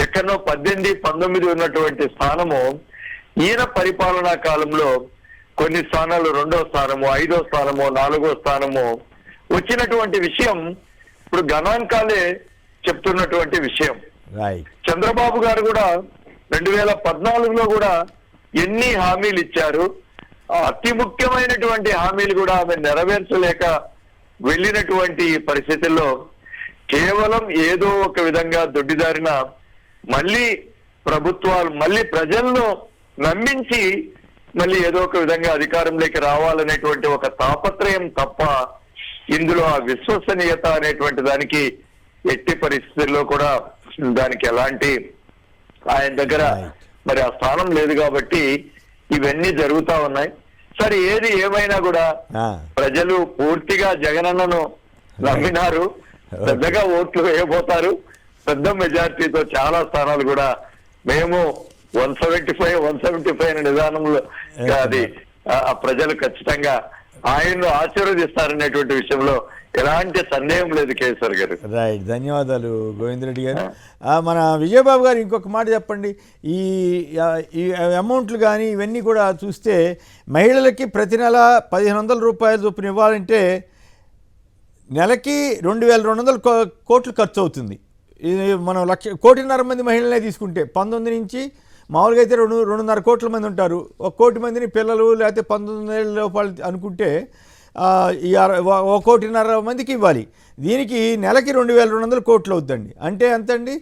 ఎక్కడో 18, 19 ఉన్నటువంటి స్థానము ఈయన పరిపాలనా కాలంలో కొన్ని స్థానాలు 2వ స్థానము, 5వ స్థానము, 4వ స్థానము వచ్చినటువంటి విషయం ఇప్పుడు గణాంకాలే చెప్తున్నటువంటి విషయం. చంద్రబాబు గారు కూడా 2014లో కూడా ఎన్ని హామీలు ఇచ్చారు, అతి ముఖ్యమైనటువంటి హామీలు కూడా ఆమె నెరవేర్చలేక వెళ్ళినటువంటి పరిస్థితుల్లో కేవలం ఏదో ఒక విధంగా దొడ్డిదారిన మళ్ళీ ప్రభుత్వాలు మళ్ళీ ప్రజలను నమ్మించి మళ్ళీ ఏదో ఒక విధంగా అధికారంలోకి రావాలనేటువంటి ఒక తాపత్రయం తప్ప ఇందులో ఆ విశ్వసనీయత అనేటువంటి దానికి ఎట్టి పరిస్థితుల్లో కూడా దానికి ఎలాంటి ఆయన దగ్గర మరి ఆ స్థానం లేదు. కాబట్టి ఇవన్నీ జరుగుతా ఉన్నాయి. సరే ఏది ఏమైనా కూడా ప్రజలు పూర్తిగా జగనన్నను నమ్మినారు. పెద్దగా ఓట్లు వేయబోతారు. పెద్ద మెజార్టీతో చాలా స్థానాలు కూడా మేము 175 అనే నిదానంలో అది ఆ ప్రజలు ఖచ్చితంగా ఆయన్ను ఆశీర్వదిస్తారనేటువంటి విషయంలో ఎలాంటి సందేహం లేదు కేసీఆర్ గారు. రైట్. ధన్యవాదాలు గోవిందరెడ్డి గారు. మన విజయబాబు గారు ఇంకొక మాట చెప్పండి. ఈ అమౌంట్లు కానీ ఇవన్నీ కూడా చూస్తే మహిళలకి ప్రతి నెల 1500 రూపాయల చొప్పున ఇవ్వాలంటే నెలకి 2200 కోట్లు ఖర్చు అవుతుంది. ఇది మనం 1.5 కోటిన్నర మంది మహిళలనే తీసుకుంటే 19 నుంచి మామూలుగా అయితే 2.5 కోట్ల మంది ఉంటారు. 1 కోటి మందిని పిల్లలు లేకపోతే 19 ఏళ్ళ లోపల అనుకుంటే ఈ 1.5 కోటిన్నర మందికి ఇవ్వాలి. దీనికి నెలకి 2200 కోట్లు అవుతుందండి. అంటే ఎంతండి,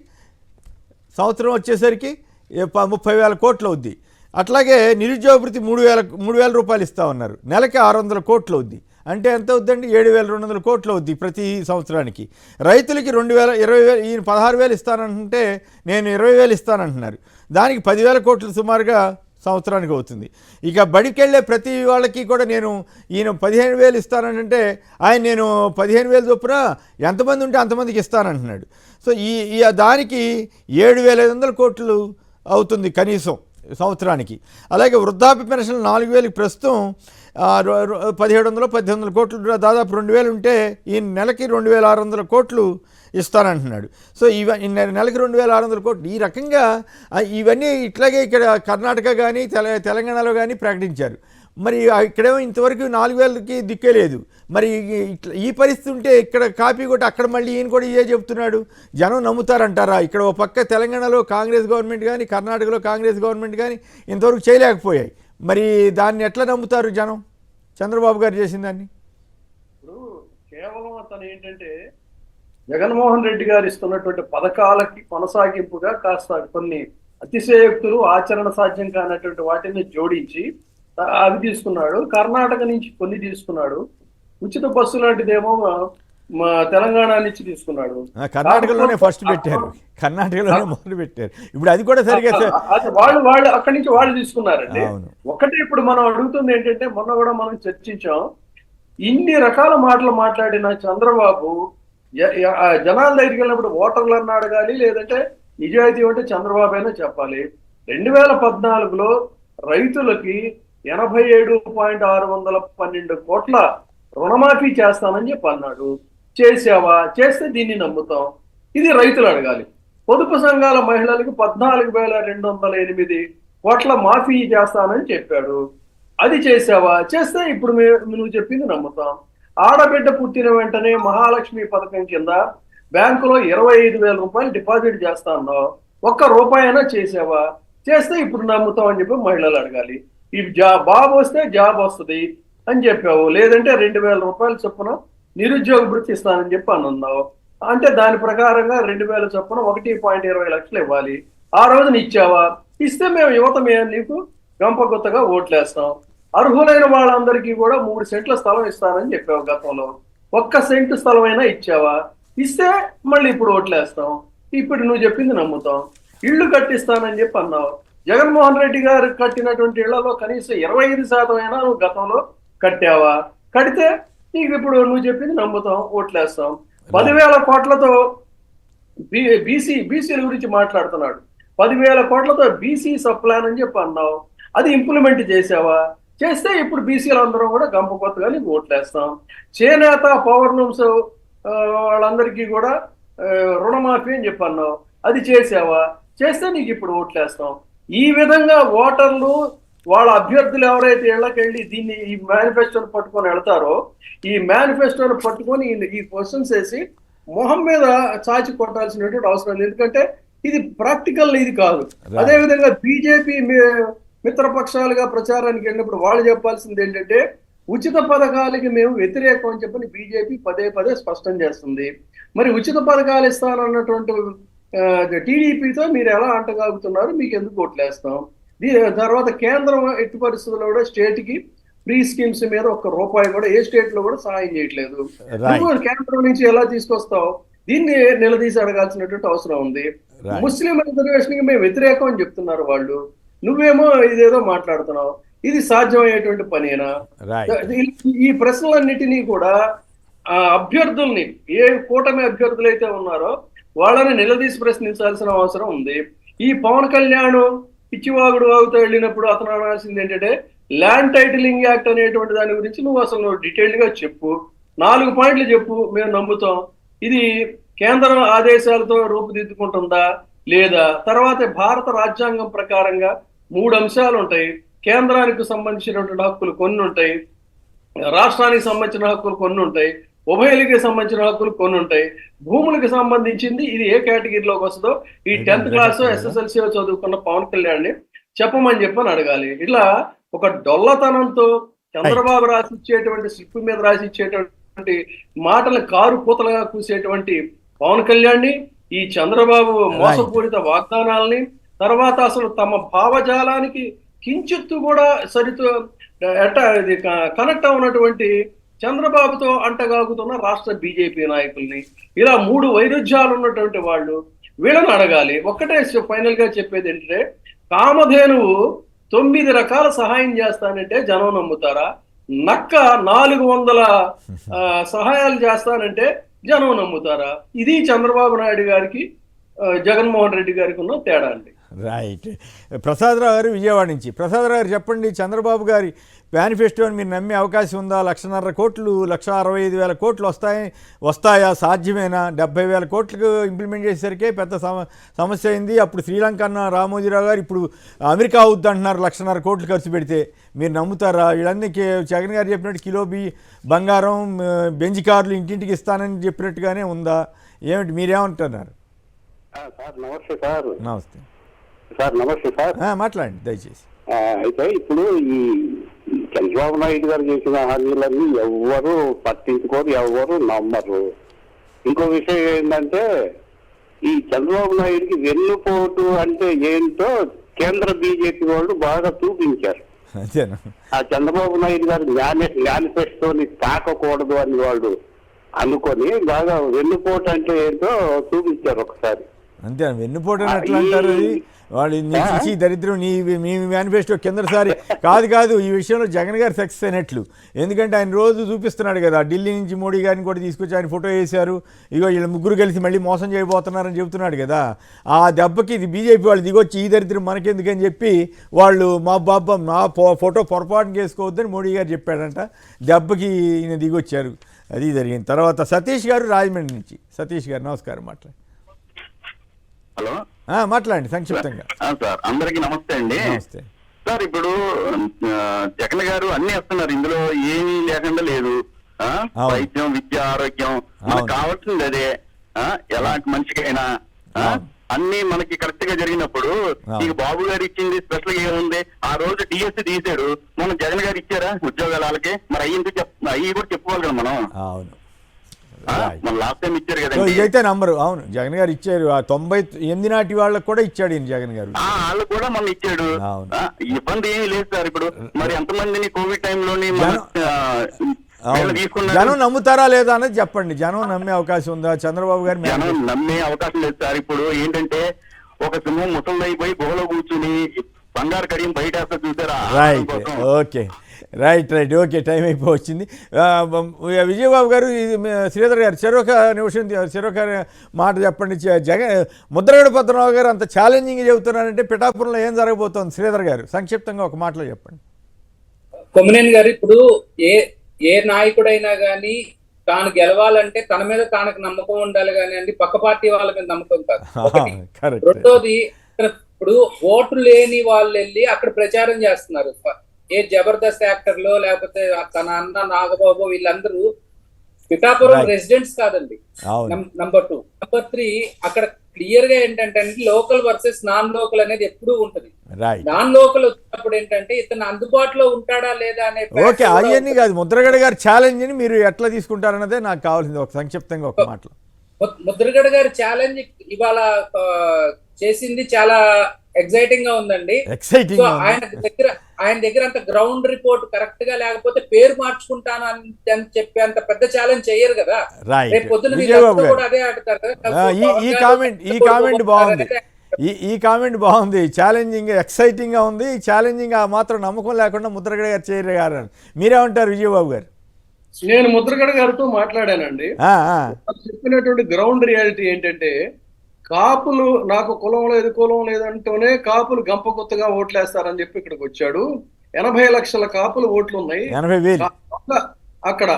సంవత్సరం వచ్చేసరికి 30,000 కోట్లు అవుద్ది. అట్లాగే నిరుద్యోగ భృతి 3,000 రూపాయలు ఇస్తా ఉన్నారు. నెలకి 600 కోట్లు అవుద్ది. అంటే ఎంత అవుద్దండి, 7,200 కోట్లు అవుద్ది ప్రతి సంవత్సరానికి. రైతులకి 20,000 ఈయన 16,000 ఇస్తానంటే నేను 20,000 ఇస్తానంటున్నారు. దానికి 10,000 కోట్లు సుమారుగా సంవత్సరానికి అవుతుంది. ఇక బడికెళ్ళే ప్రతి వాళ్ళకి కూడా నేను ఈయన 15,000 ఇస్తానంటే ఆయన నేను 15,000 చొప్పున ఎంతమంది ఉంటే అంతమందికి ఇస్తానంటున్నాడు. సో ఈ దానికి 7,500 కోట్లు అవుతుంది కనీసం సంవత్సరానికి. అలాగే వృద్ధాప్య పెన్షన్ 4,000 ప్రస్తుతం 1700-1800 కోట్లు, దాదాపు 2,000 ఉంటే ఈ నెలకి 2,600 కోట్లు ఇస్తానంటున్నాడు. సో నెలకి 2,600 కోట్లు. ఈ రకంగా ఇవన్నీ ఇట్లాగే ఇక్కడ కర్ణాటక కానీ తెలంగాణలో కానీ ప్రకటించారు. మరి ఇక్కడేమో ఇంతవరకు 4,000కి దిక్కే లేదు. మరి ఈ పరిస్థితి ఉంటే ఇక్కడ కాపీ కొట్టి అక్కడ మళ్ళీ ఈయన కూడా ఇదే చెప్తున్నాడు. జనం నమ్ముతారంటారా? ఇక్కడ ఒక పక్క తెలంగాణలో కాంగ్రెస్ గవర్నమెంట్ కానీ కర్ణాటకలో కాంగ్రెస్ గవర్నమెంట్ కానీ ఇంతవరకు చేయలేకపోయాయి. మరి దాన్ని ఎట్లా నమ్ముతారు జనం, చంద్రబాబు గారు చేసిన దాన్ని? ఇప్పుడు కేవలం అతను ఏంటంటే జగన్మోహన్ రెడ్డి గారు ఇస్తున్నటువంటి పథకాలకి కొనసాగింపుగా కాస్త కొన్ని అతిశయోక్తులు, ఆచరణ సాధ్యం కానటువంటి వాటిని జోడించి అవి తీసుకున్నాడు. కర్ణాటక నుంచి కొన్ని తీసుకున్నాడు. ఉచిత బస్సు లాంటిదేమో మా తెలంగాణ నుంచి తీసుకున్నాడు. కర్ణాటకలోనే ఫస్ట్ పెట్టారు, కర్ణాటకలోనే మొదలు పెట్టారు. ఇప్పుడు అది కూడా సరిగా వాళ్ళు అక్కడి నుంచి వాళ్ళు తీసుకున్నారండి. ఒకటి ఇప్పుడు మనం అడుగుతుంది ఏంటంటే, మొన్న కూడా మనం చర్చించాం, ఇన్ని రకాల మాటలు మాట్లాడిన చంద్రబాబు జనాల దగ్గరికి వెళ్ళినప్పుడు ఓటర్లను అడగాలి, లేదంటే నిజాయితీ ఉంటే చంద్రబాబు అయినా చెప్పాలి. 2014లో రైతులకి 87,612 కోట్ల రుణమాఫీ చేస్తానని చెప్పి అన్నాడు. చేసావా? చేస్తే దీన్ని నమ్ముతాం. ఇది రైతులు అడగాలి. పొదుపు సంఘాల మహిళలకు 14,208 కోట్ల మాఫీ చేస్తానని చెప్పాడు. అది చేసావా? చేస్తే ఇప్పుడు నువ్వు చెప్పింది నమ్ముతాం. ఆడబిడ్డ పుట్టిన వెంటనే మహాలక్ష్మి పథకం కింద బ్యాంకులో 25,000 రూపాయలు డిపాజిట్ చేస్తా అన్నావు. ఒక్క రూపాయైనా చేసావా? చేస్తే ఇప్పుడు నమ్ముతాం అని చెప్పి మహిళలు అడగాలి. ఈ బాబు వస్తే జాబ్ వస్తుంది అని చెప్పావు, లేదంటే 2,000 రూపాయలు చొప్పున నిరుద్యోగ వృత్తి ఇస్తానని చెప్పి అనున్నావు. అంటే దాని ప్రకారంగా 2,000 చొప్పున 1.20 లక్షలు ఇవ్వాలి. ఆ రోజున ఇచ్చావా? ఇస్తే మేము యువత నీకు గంపగుత్తగా ఓట్లేస్తాం. అర్హులైన వాళ్ళందరికీ కూడా 3 సెంట్ల స్థలం ఇస్తానని చెప్పావు గతంలో. 1 సెంటు స్థలమైనా ఇచ్చావా? ఇస్తే మళ్ళీ ఇప్పుడు ఓట్లేస్తాం. ఇప్పుడు నువ్వు చెప్పింది నమ్ముతాం. ఇళ్లు కట్టిస్తానని చెప్పి అన్నావు. జగన్మోహన్ రెడ్డి గారు కట్టినటువంటి ఇళ్లలో కనీసం 25% అయినా నువ్వు గతంలో కట్టావా? కడితే నీకు ఇప్పుడు నువ్వు చెప్పింది నమ్ముతాం, ఓట్లేస్తాం. 10,000 కోట్లతో బీసీల గురించి మాట్లాడుతున్నాడు. 10,000 కోట్లతో బీసీ సప్లాన్ అని చెప్పి అన్నావు. అది ఇంప్లిమెంట్ చేసావా? చేస్తే ఇప్పుడు బీసీలు అందరూ కూడా గంప కొత్తగా నీకు ఓట్లేస్తాం. చేనేత, పవర్ లూమ్స్ వాళ్ళందరికీ కూడా రుణమాఫీ అని చెప్పి అన్నావు. అది చేసావా? చేస్తే నీకు ఇప్పుడు ఓట్లేస్తాం. ఈ విధంగా ఓటర్లు వాళ్ళ అభ్యర్థులు ఎవరైతే ఇళ్ళకెళ్ళి దీన్ని ఈ మేనిఫెస్టోని పట్టుకొని వెళ్తారో, ఈ మేనిఫెస్టోని పట్టుకొని ఈ క్వశ్చన్స్ వేసి మొహం మీద చాచి కొట్టాల్సినటువంటి అవసరం లేదు. ఎందుకంటే ఇది ప్రాక్టికల్, ఇది కాదు. అదేవిధంగా బీజేపీ మిత్రపక్షాలుగా ప్రచారానికి వెళ్ళినప్పుడు వాళ్ళు చెప్పాల్సింది ఏంటంటే, ఉచిత పథకాలకి మేము వ్యతిరేకం అని చెప్పని బీజేపీ పదే స్పష్టం చేస్తుంది. మరి ఉచిత పథకాలు ఇస్తానన్నటువంటి టీడీపీతో మీరు ఎలా అంటగాగుతున్నారు? మీకు ఎందుకు ఓట్లేస్తాం? తర్వాత కేంద్రం ఎట్టి పరిస్థితుల్లో కూడా స్టేట్ కి ఫ్రీ స్కీమ్స్ మీద ₹1 కూడా ఏ స్టేట్ లో కూడా సహాయం చేయట్లేదు. కేంద్రం నుంచి ఎలా తీసుకొస్తావు? దీన్ని నిలదీసి అడగాల్సినటువంటి అవసరం ఉంది. ముస్లిం రిజర్వేషన్ కి మేము వ్యతిరేకం అని చెప్తున్నారు వాళ్ళు, నువ్వేమో ఇదేదో మాట్లాడుతున్నావు. ఇది సాధ్యమయ్యేటువంటి పనేనా? ఈ ప్రశ్నలన్నిటినీ కూడా అభ్యర్థుల్ని, ఏ కూటమి అభ్యర్థులు అయితే ఉన్నారో వాళ్ళని నిలదీసి ప్రశ్నించాల్సిన అవసరం ఉంది. ఈ పవన్ కళ్యాణ్ పిచ్చివాగుడు వాగుతూ వెళ్ళినప్పుడు అతను అనాల్సింది ఏంటంటే, ల్యాండ్ టైటిలింగ్ యాక్ట్ అనేటువంటి దాని గురించి నువ్వు అసలు డీటెయిల్డ్ గా చెప్పు, 4 పాయింట్లు చెప్పు, మేము నమ్ముతాం. ఇది కేంద్రం ఆదేశాలతో రూపుదిద్దుకుంటుందా లేదా? తర్వాత భారత రాజ్యాంగం ప్రకారంగా 3 అంశాలు ఉంటాయి. కేంద్రానికి సంబంధించినటువంటి హక్కులు కొన్ని ఉంటాయి, రాష్ట్రానికి సంబంధించిన హక్కులు కొన్ని ఉంటాయి, ఉభయలకి సంబంధించిన హక్కులు కొన్ని ఉంటాయి. భూములకు సంబంధించింది ఇది ఏ కేటగిరీలోకి వస్తుందో ఈ 10th క్లాస్ SSLC చదువుకున్న పవన్ కళ్యాణ్ చెప్పమని చెప్పని అడగాలి. ఇట్లా ఒక డొల్లతనంతో చంద్రబాబు రాసి ఇచ్చేటువంటి స్లిప్ మీద రాసి ఇచ్చేటువంటి మాటలు కారు పూతలుగా కూసేటువంటి పవన్ కళ్యాణ్ ఈ చంద్రబాబు మోసపూరిత వాగ్దానాలని, తర్వాత అసలు తమ భావజాలానికి కించిత్తు కూడా కనెక్ట్ అవునటువంటి చంద్రబాబుతో అంటగాగుతున్న రాష్ట్ర బీజేపీ నాయకుల్ని, ఇలా 3 వైరుధ్యాలు ఉన్నటువంటి వాళ్ళు వీళ్ళని అడగాలి. ఒక్కటే ఫైనల్ గా చెప్పేది ఏంటంటే, కామధేనువు 9 రకాల సహాయం చేస్తానంటే జనం నమ్ముతారా? నక్క 400 సహాయాలు చేస్తానంటే జనం నమ్ముతారా? ఇది చంద్రబాబు నాయుడు గారికి జగన్మోహన్ రెడ్డి గారికి ఉన్న తేడా అండి. రైట్. ప్రసాదరావు గారు విజయవాడ నుంచి. ప్రసాదరావు గారు చెప్పండి, చంద్రబాబు గారి మేనిఫెస్టోని మీరు నమ్మే అవకాశం ఉందా? 1,50,000 కోట్లు, 1,65,000 కోట్లు వస్తాయా? సాధ్యమేనా? 70,000 కోట్లకు ఇంప్లిమెంట్ చేసేసరికే పెద్ద సమస్య అయింది. అప్పుడు శ్రీలంక అన్న రామోజీరావు గారు ఇప్పుడు అమెరికా అవుద్ది అంటున్నారు 1,50,000 కోట్లు ఖర్చు పెడితే. మీరు నమ్ముతారా? వీళ్ళన్నీ జగన్ గారు చెప్పినట్టు కిలో బంగారం, బెంజ్ కార్లు ఇంటింటికి ఇస్తానని చెప్పినట్టుగానే ఉందా? ఏమిటి, మీరేమంటున్నారు? నమస్తే సార్. నమస్తే సార్. నమస్తే సార్. మాట్లాడండి దయచేసి. అయితే ఇప్పుడు ఈ చంద్రబాబు నాయుడు గారు చేసిన హామీలన్నీ ఎవరు పట్టించుకోరు, ఎవరు నమ్మరు. ఇంకో విషయం ఏంటంటే ఈ చంద్రబాబు నాయుడికి వెన్నుపోటు అంటే ఏంటో కేంద్ర బీజేపీ వాళ్ళు బాగా చూపించారు. అంతేనా? ఆ చంద్రబాబు నాయుడు గారు మేనిఫెస్టోని తాకకూడదు అని వాళ్ళు అనుకొని బాగా వెన్నుపోటు అంటే ఏంటో చూపించారు ఒకసారి. అంతే, వెన్నుపోటు అని ఎట్లా అంటారు? అది వాళ్ళు నీ దరిద్రం మీ మేనిఫెస్టో కిందసారి కాదు ఈ విషయంలో జగన్ గారు సక్సెస్ అయినట్లు. ఎందుకంటే ఆయన రోజు చూపిస్తున్నాడు కదా, ఢిల్లీ నుంచి మోడీ గారిని కూడా తీసుకొచ్చి ఆయన ఫోటో వేశారు, ఇగో వీళ్ళ ముగ్గురు కలిసి మళ్ళీ మోసం చేయబోతున్నారని చెబుతున్నాడు కదా. ఆ దెబ్బకి ఇది బీజేపీ వాళ్ళు దిగొచ్చి ఈ దరిద్రం మనకెందుకని చెప్పి వాళ్ళు మా ఫోటో పొరపాటున చేసుకోవద్దని మోడీ గారు చెప్పాడంట. దెబ్బకి ఈయన దిగొచ్చారు, అది జరిగింది. తర్వాత సతీష్ గారు రాజమండ్రి నుంచి. సతీష్ గారు నమస్కారం, మాట్లాడండి. హలో, మాట్లాడండి సంక్షిప్తంగా. సార్ అందరికి నమస్తే అండి. నమస్తే సార్. ఇప్పుడు జగన్ గారు అన్ని వస్తున్నారు, ఇందులో ఏమీ లేకుండా లేదు. వైద్యం, విద్య, ఆరోగ్యం మనకు కావాల్సింది అదే. ఎలాంటి మనిషికైనా అన్ని మనకి కరెక్ట్ గా జరిగినప్పుడు ఈ బాబు గారు ఇచ్చింది స్పెషల్ గా ఏముంది? ఆ రోజు డిఎస్సి తీసాడు, మనం జగన్ గారు ఇచ్చారా ఉద్యోగాలు వాళ్ళకి? మరి అయ్యి కూడా చెప్పుకోవాలి కదా మనం. అవును, మన లాస్ట్ టైం ఇచ్చారు కదా, ఇదైతే నంబరు. అవును, జగన్ గారు ఇచ్చారు. 98 నాటి వాళ్ళకి కూడా ఇచ్చాడు ఈయన జగన్ గారు. వాళ్ళు కూడా మొన్న ఇచ్చాడు. ఇబ్బంది ఏమీ లేదు సార్. ఇప్పుడు మరి ఎంతమందిని కోవిడ్ టైంలోని జనం నమ్ముతారా లేదా అనేది చెప్పండి. జనం నమ్మే అవకాశం ఉందా చంద్రబాబు గారు? జనం నమ్మే అవకాశం లేదు సార్. ఇప్పుడు ఏంటంటే ఒక సింహం ముసలిదైపోయి గుహలో కూర్చుని బంగారు కడియం బయట చూసారా? Right, okay, right, okay, time అయిపోవచ్చింది. విజయబాబు గారు, శ్రీధర్ గారు చెరొక నిమిషం, చెరొక మాట చెప్పండి. ముద్రగడ పద్మనాభ గారు అంత ఛాలెంజింగ్ చెబుతున్నారంటే పిఠాపురంలో ఏం జరగబోతోంది? శ్రీధర్ గారు సంక్షిప్తంగా ఒక మాటలో చెప్పండి. కొమ్మినేని గారు, ఇప్పుడు ఏ నాయకుడైనా గానీ తాను గెలవాలంటే తన మీద తనకు నమ్మకం ఉండాలి కానీ అండి పక్క పార్టీ వాళ్ళ మీద నమ్మకం కాదు. రెండోది, ఇప్పుడు ఓట్లు లేని వాళ్ళు వెళ్ళి అక్కడ ప్రచారం చేస్తున్నారు. ఏ జబర్దస్త్ యాక్టర్లో లేకపోతే తన అన్న నాగబాబు వీళ్ళందరూ పిఠాపురం రెసిడెంట్స్ కాదండి. నంబర్ 2. నంబర్ 3, అక్కడ క్లియర్ గా ఏంటంటే లోకల్ వర్సెస్ నాన్ లోకల్ అనేది ఎప్పుడూ ఉంటుంది. నాన్ లోకల్ వచ్చినప్పుడు ఏంటంటే ఇతను అందుబాటులో ఉంటాడా లేదా అనే. ఓకే, అవన్నీ కాదు, ముద్రగడ గారి ఛాలెంజ్ ని మీరు ఎట్లా తీసుకుంటారన్నదే నాకు కావాల్సింది. ఒక సంక్షిప్తంగా ఒక మాటలో. ముద్రగడ గారి ఛాలెంజ్ ఇవాళ చేసింది చాలా ఎక్సైటింగ్ గా ఉందండి. ఆయన దగ్గర అంత గ్రౌండ్ రిపోర్ట్ కరెక్ట్ గా లేకపోతే పేరు మార్చుకుంటాను అని చెప్పి అంత పెద్ద ఛాలెంజ్ చేయరు కదా. రేపు పొద్దున కూడా అదే ఆడతారు కదా. ఈ కామెంట్ బాగుంది. ఛాలెంజింగ్, ఎక్సైటింగ్ గా ఉంది. ఛాలెంజింగ్ ఆ మాత్రం నమ్మకం లేకుండా ముద్రగడ గారు చేయరు గారు. మీరేమంటారు విజయబాబు గారు? నేను ముద్రగడ గారితో మాట్లాడానండి. చెప్పినటువంటి గ్రౌండ్ రియాలిటీ ఏంటంటే, కాపులు నాకు కులం లేదు అంటూనే కాపులు గంప కొత్తగా ఓట్లేస్తారని చెప్పి ఇక్కడికి వచ్చాడు. 80 లక్షల కాపులు ఓట్లు ఉన్నాయి. అక్కడ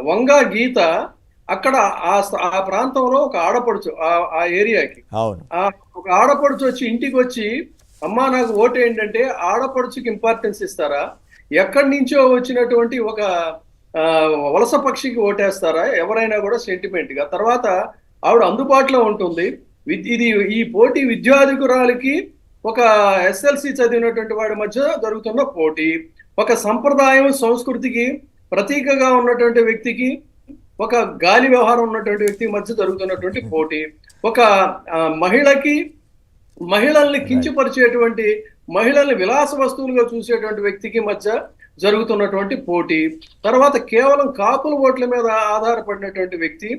వంగా గీత, అక్కడ ఆ ప్రాంతంలో ఒక ఆడపడుచు, ఆ ఏరియాకి ఒక ఆడపడుచు వచ్చి ఇంటికి వచ్చి, అమ్మా నాకు ఓటు ఏంటంటే ఆడపడుచుకి ఇంపార్టెన్స్ ఇస్తారా, ఎక్కడి నుంచో వచ్చినటువంటి ఒక వలస పక్షికి ఓటేస్తారా, ఎవరైనా కూడా సెంటిమెంట్ గా. తర్వాత ఆవిడ అందుబాటులో ఉంటుంది. ఇది ఈ పోటీ విద్యాధికురాలికి ఒక SLC చదివినటువంటి వాడి మధ్య జరుగుతున్న పోటీ, ఒక సంప్రదాయం సంస్కృతికి ప్రతీకగా ఉన్నటువంటి వ్యక్తికి, ఒక గాలి వ్యవహారం ఉన్నటువంటి వ్యక్తికి మధ్య జరుగుతున్నటువంటి పోటీ, ఒక మహిళల్ని కించపరిచేటువంటి, మహిళల్ని విలాస వస్తువులుగా చూసేటువంటి వ్యక్తికి మధ్య జరుగుతున్నటువంటి పోటీ. తర్వాత కేవలం కాపుల ఓట్ల మీద ఆధారపడినటువంటి వ్యక్తి,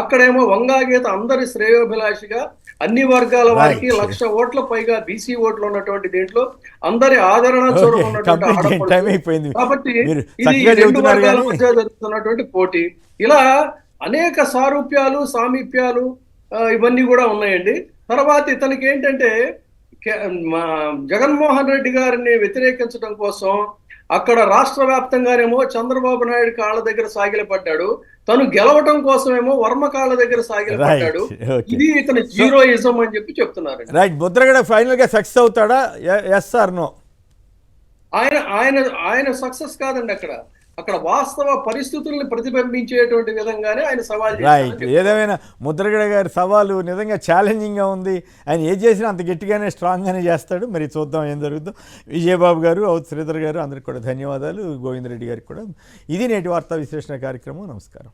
అక్కడేమో వంగాగీత అందరి శ్రేయోభిలాషిగా అన్ని వర్గాల వారికి 1,00,000 ఓట్ల పైగా BC ఓట్లు ఉన్నటువంటి దీంట్లో అందరి ఆదరణ ఉన్నటువంటి. కాబట్టి ఇది 2 వర్గాల మధ్య జరుగుతున్నటువంటి పోటీ. ఇలా అనేక సారూప్యాలు, సామీప్యాలు ఇవన్నీ కూడా ఉన్నాయండి. తర్వాత ఇతనికి ఏంటంటే జగన్మోహన్ రెడ్డి గారిని వ్యతిరేకించడం కోసం అక్కడ రాష్ట్ర వ్యాప్తంగానేమో చంద్రబాబు నాయుడు కాళ్ళ దగ్గర సాగిలపడ్డాడు, తను గెలవటం కోసమేమో వర్మ కాళ్ళ దగ్గర సాగిలపడ్డాడు. ఇది ఇతను జీరోయిజం అని చెప్పి చెప్తున్నారు. రైట్, ముద్రగడ ఫైనల్ గా సక్సెస్ అవుతాడా? Yes or no? ఆయన సక్సెస్ కాదండి. అక్కడ వాస్తవ పరిస్థితుల్ని ప్రతిబింబించేటువంటి విధంగానే ఆయన సవాల్ చేశారు. ఏదేమైనా ముద్రగడ గారి సవాలు నిజంగా ఛాలెంజింగ్ గా ఉంది. ఆయన ఏం చేసినా అంత గట్టిగానే స్ట్రాంగ్ గానే చేస్తాడు. మరి చూద్దాం ఏం జరుగుతుందో. విజయబాబు గారు, శ్రీధర్ గారు అందరికి కూడా ధన్యవాదాలు. గోవిందరెడ్డి గారికి కూడా. ఇది నేటి వార్తా విశ్లేషణ కార్యక్రమం. నమస్కారం.